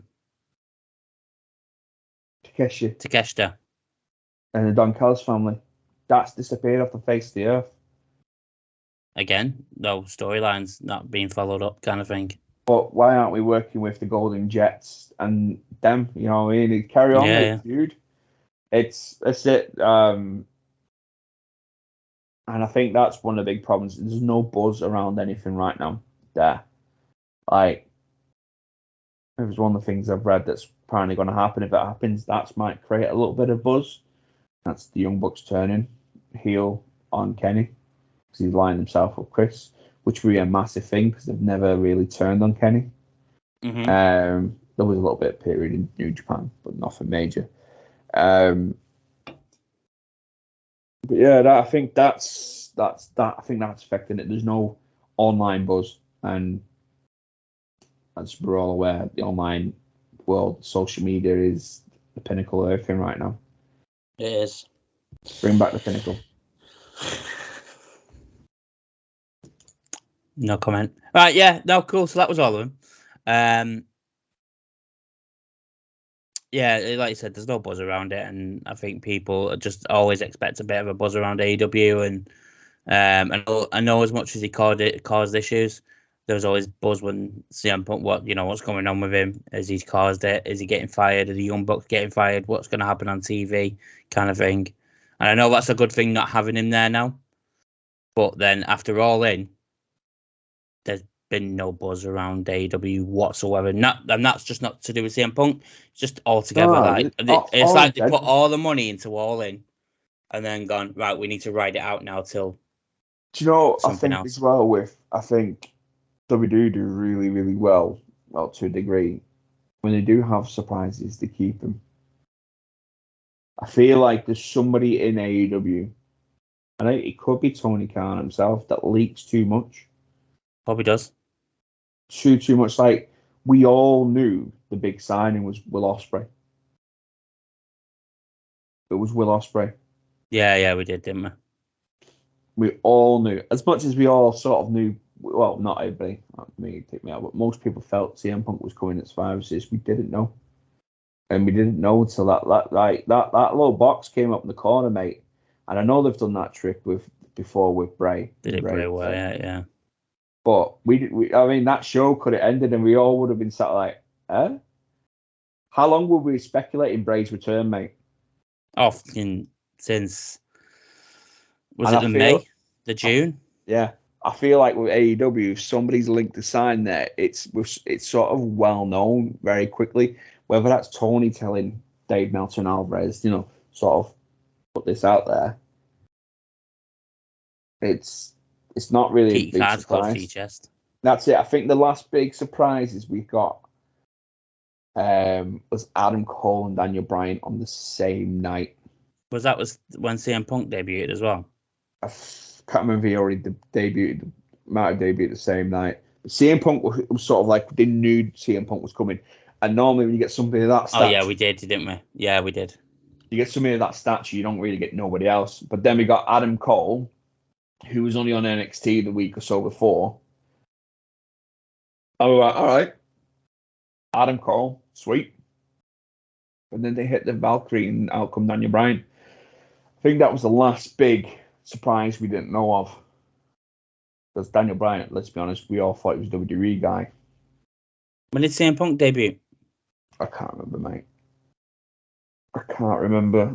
And the Don Callis family. That's disappeared off the face of the earth. Again, no storylines not being followed up kind of thing. But why aren't we working with the Golden Jets and them? You know what I mean? Carry on, dude. It's it. And I think that's one of the big problems. There's no buzz around anything right now. There. Like, it was one of the things I've read that's apparently going to happen. If it happens, that might create a little bit of buzz. That's the Young Bucks turning heel on Kenny. because he's lined himself with Chris, which would be a massive thing because they've never really turned on Kenny. Mm-hmm. There was a little bit of period in New Japan, but nothing major. But yeah, I think that's affecting it. There's no online buzz, and as we're all aware, the online world, social media is the pinnacle of everything right now. It is. Bring back the pinnacle. No comment. Right, yeah, no, cool. So that was all of them. Yeah, like you said, there's no buzz around it, and I think people just always expect a bit of a buzz around AEW. And I know as much as he caused issues, there was always buzz when CM Punk, what's going on with him? Has he caused it? Is he getting fired? Are the Young Bucks getting fired? What's going to happen on TV? Kind of thing. And I know that's a good thing not having him there now. But then after All In, there's been no buzz around AEW whatsoever. And that's just not to do with CM Punk. It's just altogether it's like they put all the money into All In, and then gone, right, we need to ride it out now till. Do you know? I think else. As well I think WWE do really, really well to a degree. When they do have surprises, they keep them. I feel like there's somebody in AEW, and it could be Tony Khan himself, that leaks too much. Probably does. Too much. Like, we all knew the big signing was Will Ospreay. It was Will Ospreay. Yeah, we did, didn't we? We all knew. As much as we all sort of knew, well, not everybody, me, take me out, but most people felt CM Punk was coming at Survivor Series. We didn't know. And we didn't know until that little box came up in the corner, mate. And I know they've done that trick before with Bray. Did it Bray well, yeah. But that show could have ended and we all would have been sat like, eh? How long were we speculating Bray's return, mate? Since May? The June? Yeah. I feel like with AEW, if somebody's linked to sign there, it's sort of well known very quickly. Whether that's Tony telling Dave Meltzer and Alvarez, sort of put this out there. It's not really a big surprise. Chest. That's it. I think the last big surprises we got was Adam Cole and Daniel Bryan on the same night. Was when CM Punk debuted as well? I can't remember if he already debuted. Might have debuted the same night. But CM Punk was sort of like, they knew CM Punk was coming. And normally when you get somebody of that stature... Oh, yeah, we did, didn't we? Yeah, we did. You get somebody of that stature, you don't really get nobody else. But then we got Adam Cole, who was only on NXT the week or so before. Oh, all right. Adam Cole, sweet. And then they hit the Valkyrie and out come Daniel Bryan. I think that was the last big surprise we didn't know of. Because Daniel Bryan, let's be honest, we all thought he was a WWE guy. When did CM Punk debut? I can't remember, mate. I can't remember.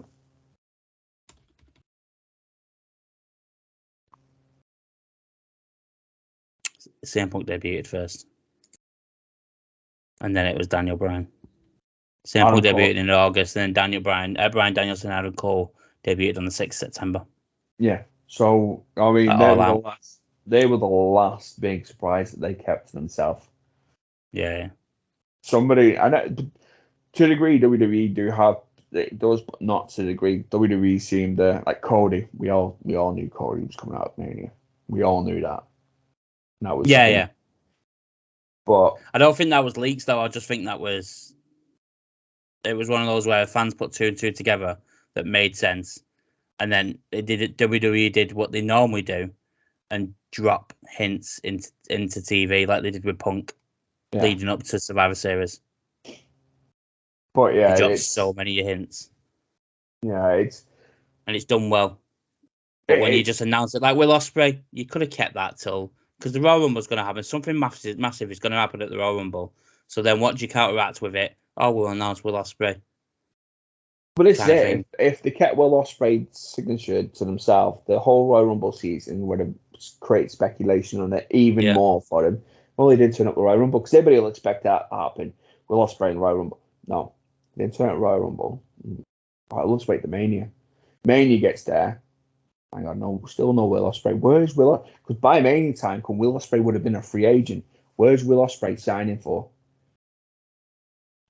CM Punk debuted first. And then it was Daniel Bryan. CM Punk debuted in August, and then Bryan Danielson and Adam Cole debuted on the 6th of September. Yeah. So, I mean, they were the last big surprise that they kept to themselves. Yeah. Somebody, I know, to a degree, WWE do have, it does, but not to the degree. WWE seemed like Cody. We all knew Cody was coming out of Mania. We all knew that. And that was yeah. But I don't think that was leaks, though. I just think it was one of those where fans put two and two together that made sense, and then WWE did what they normally do, and drop hints into TV like they did with Punk, leading up to Survivor Series. But yeah, they dropped so many hints. Yeah, it's done well. But when you just announce it, like Will Ospreay, you could have kept that till, because the Royal Rumble was going to happen. Something massive is going to happen at the Royal Rumble. So then what do you counteract with it? Oh, we'll announce Will Ospreay. But it's it. If they kept Will Ospreay's signature to themselves, the whole Royal Rumble season would have created speculation on it even more for him. Well, they did turn up the Royal Rumble because everybody will expect that to happen. Will Ospreay in the Royal Rumble? No, they didn't turn up the Royal Rumble. All right, let's wait the Mania. Mania gets there. hang on, no, still no Will Ospreay. Where's Will? Because by Mania time, Will Ospreay would have been a free agent. Where's Will Ospreay signing for?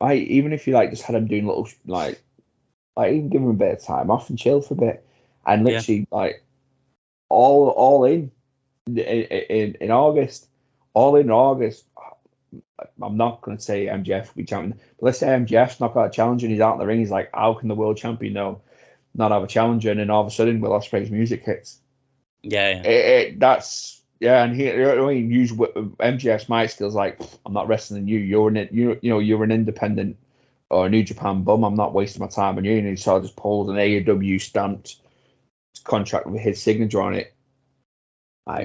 Even if you just had him doing little even give him a bit of time off and chill for a bit, and literally all in August, all in August. I'm not going to say MJF will be champion, but let's say MJF's not got a challenger and he's out in the ring. He's like, how can the world champion not have a challenger? And then all of a sudden, Will Ospreay's music hits. Yeah. And he, use MJF's mic skills. Like, I'm not wrestling you. You're an independent or a New Japan bum. I'm not wasting my time on you. And he sort of just pulls an AEW stamped contract with his signature on it.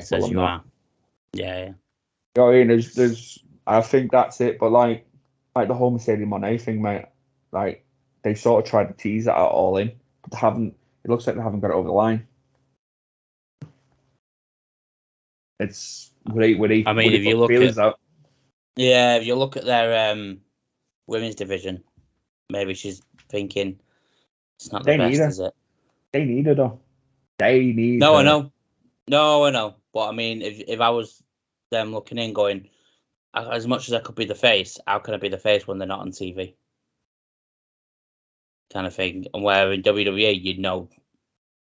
Says you are. Yeah. There's. I think that's it. But like the whole Mercedes Moné thing, mate. Like, they sort of tried to tease that out all in, but they haven't. It looks like they haven't got it over the line. It's would he? I mean, if you look at their women's division, maybe she's thinking it's not the best, is it? They need her though. They need. No, her. I know. But I mean, if I was them looking in, going, as much as I could be the face, how can I be the face when they're not on TV? Kind of thing. And where in WWE,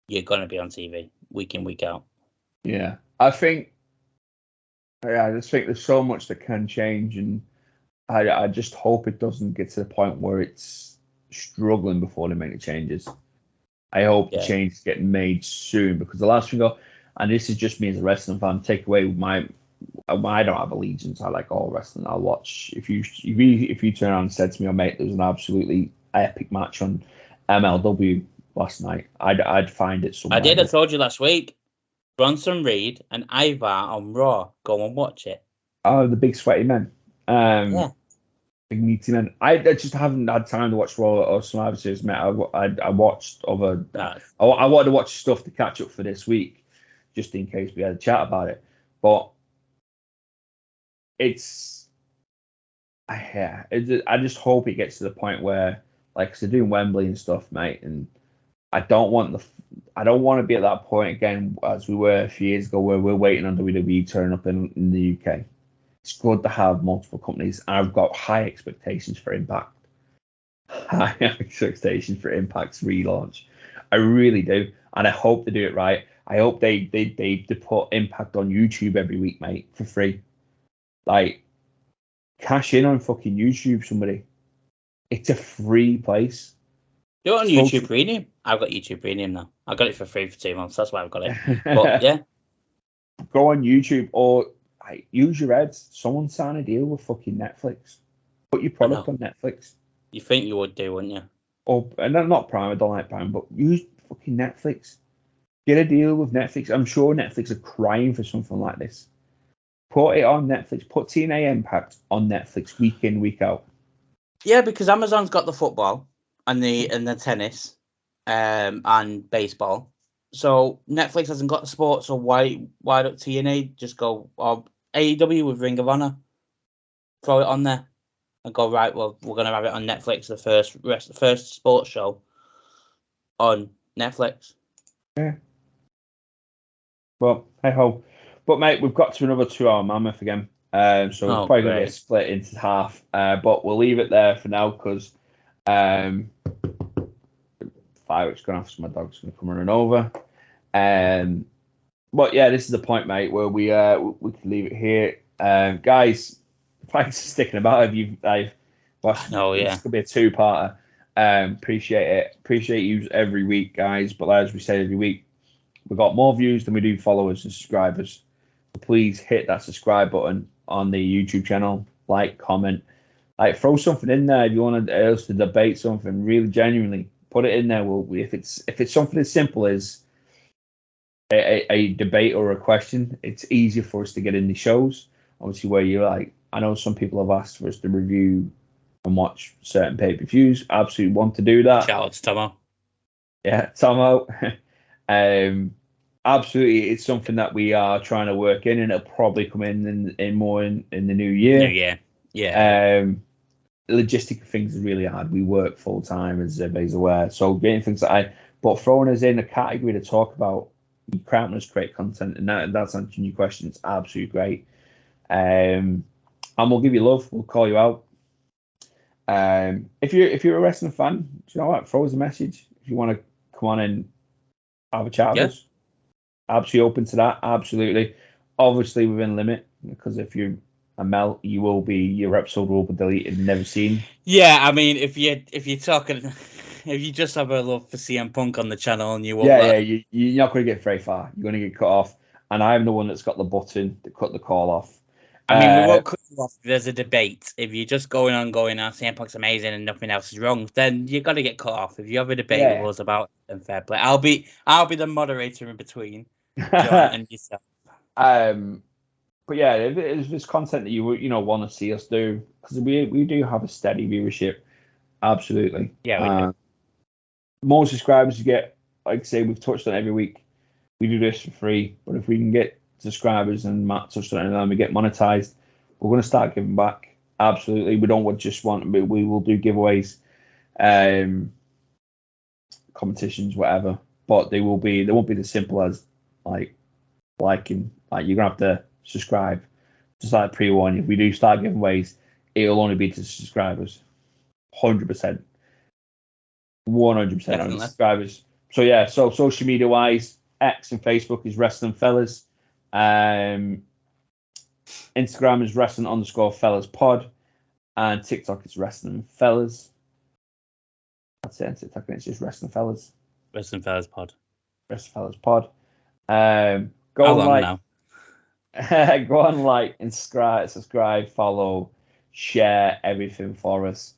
you're gonna be on TV week in, week out. Yeah, I just think there's so much that can change, and I just hope it doesn't get to the point where it's struggling before they make the changes. I hope the changes get made soon, because the last thing, and this is just me as a wrestling fan, take away I don't have allegiance. I like all wrestling. I'll watch. If you turn around and said to me, "Oh mate, there was an absolutely epic match on MLW last night," I'd find it somewhere. I told you last week. Bronson Reed and Ivar on Raw. Go and watch it. Oh, the big sweaty men. Big meaty men. I just haven't had time to watch Raw or Survivor Series, mate. I watched other. I wanted to watch stuff to catch up for this week, just in case we had a chat about it. But I just hope it gets to the point where, like, they're doing Wembley and stuff, mate, and I don't want to be at that point again as we were a few years ago, where we're waiting on WWE turning up in the UK. It's good to have multiple companies, and I've got high expectations for Impact. High expectations for Impact's relaunch. I really do, and I hope they do it right. I hope they put Impact on YouTube every week, mate, for free. Like, cash in on fucking YouTube, somebody. It's a free place. Do it on YouTube Premium. I've got YouTube Premium now. I got it for free for 2 months. That's why I've got it. But yeah, go on YouTube or use your heads. Someone sign a deal with fucking Netflix. Put your product on Netflix. You think you would do, wouldn't you? Oh, and not Prime. I don't like Prime, but use fucking Netflix. Get a deal with Netflix. I'm sure Netflix are crying for something like this. Put it on Netflix. Put TNA Impact on Netflix week in, week out. Yeah, because Amazon's got the football and the tennis, and baseball. So Netflix hasn't got the sport. So why don't TNA just go, or AEW with Ring of Honor, throw it on there, and go, right? Well, we're gonna have it on Netflix. The first sports show on Netflix. Yeah. Well, hey ho. But mate, we've got to another 2-hour mammoth again. So it's probably going to get split into half. But we'll leave it there for now, because fireworks going off, so my dog's going to come running over. But yeah, this is the point, mate, where we can leave it here. Guys, thanks for sticking about. I've watched. This could be a 2-parter. Appreciate it. Appreciate you every week, guys. But as we say every week, we've got more views than we do followers and subscribers. So please hit that subscribe button on the YouTube channel. Like, comment, throw something in there if you want us to debate something. Really, genuinely, put it in there. If it's something as simple as a debate or a question, it's easier for us to get in the shows. Obviously, where you're like, I know some people have asked for us to review and watch certain pay-per-views. Absolutely want to do that. Shout out to Tomo. Yeah, Tomo. Absolutely, it's something that we are trying to work in, and it'll probably come in more in the new year. Yeah. Logistic things are really hard. We work full time, as everybody's aware. So getting things but throwing us in a category to talk about Crown us great content, and that's answering your questions. Absolutely great. And we'll give you love. We'll call you out. If you're a wrestling fan, do you know what? Throw us a message if you want to come on and have a chat with us. Absolutely open to that. Absolutely. Obviously within limit, because if you're a Mel, your episode will be deleted and never seen. Yeah, I mean, if you're talking, if you just have a love for CM Punk on the channel and you won't, you're not going to get very far. You're going to get cut off, and I'm the one that's got the button to cut the call off. I mean, we won't cut you off if there's a debate. If you're just going on, CM Punk's amazing and nothing else is wrong, then you're gonna get cut off. If you have a debate with us about it, then fair play. I'll be the moderator in between John and yourself. But yeah, if there's content that you want to see us do, because we do have a steady viewership, absolutely. Yeah, we do. More subscribers you get, like I say, we've touched on every week. We do this for free, but if we can get subscribers, and Matt touched on it, and then we get monetized, we're going to start giving back. Absolutely, we don't just want. We will do giveaways, competitions, whatever. But they won't be as simple as liking. You're gonna have to subscribe. Just like pre-warn, if we do start giveaways, it'll only be to subscribers. 100%, 100% on subscribers. So yeah, so social media wise, X and Facebook is Wrestling Fellas. Instagram is Wrestling_Fellas Pod, and TikTok is Wrestling Fellas. That's it. TikTok it's just Wrestling Fellas. Wrestling Fellas Pod. Wrestling Fellas Pod. Go on and subscribe, follow, share everything for us.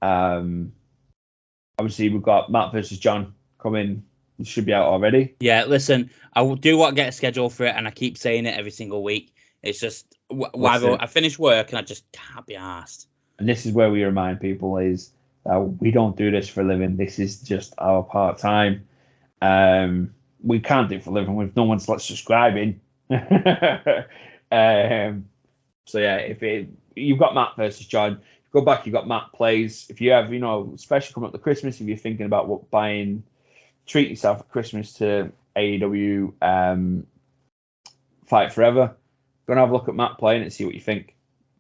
Obviously we've got Matt versus John coming. It should be out already. Yeah, listen, I will do what get a schedule for it, and I keep saying it every single week. It's just I finish work and I just can't be arsed. And this is where we remind people is that we don't do this for a living. This is just our part time. We can't do it for a living if no one's subscribing. So yeah, if you've got Matt versus John, go back. You've got Matt plays. If you have, especially coming up to Christmas, if you're thinking about treat yourself at Christmas to AEW Fight Forever, go and have a look at Matt playing it and see what you think.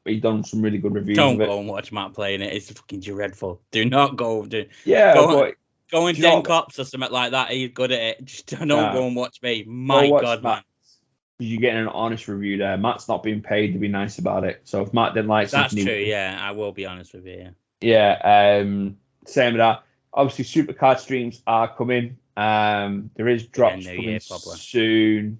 He's done some really good reviews. Don't go and watch Matt playing it. It's fucking dreadful. Do not go. Go and Den Cops or something like that. He's good at it. Just don't go and watch me. My God, man. You're getting an honest review there. Matt's not being paid to be nice about it. So if Matt didn't like something... That's true, yeah. I will be honest with you, yeah. Same with that. Obviously, Supercard streams are coming. There is drops coming soon.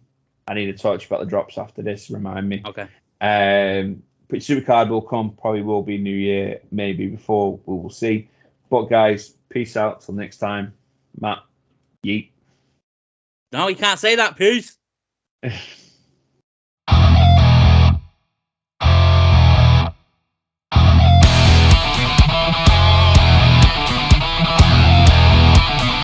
I need to talk to you about the drops after this. Remind me. Okay. But Supercard will come. Probably will be New Year. Maybe before. We will see. But guys, peace out. Till next time. Matt, yeet. No, you can't say that. Peace.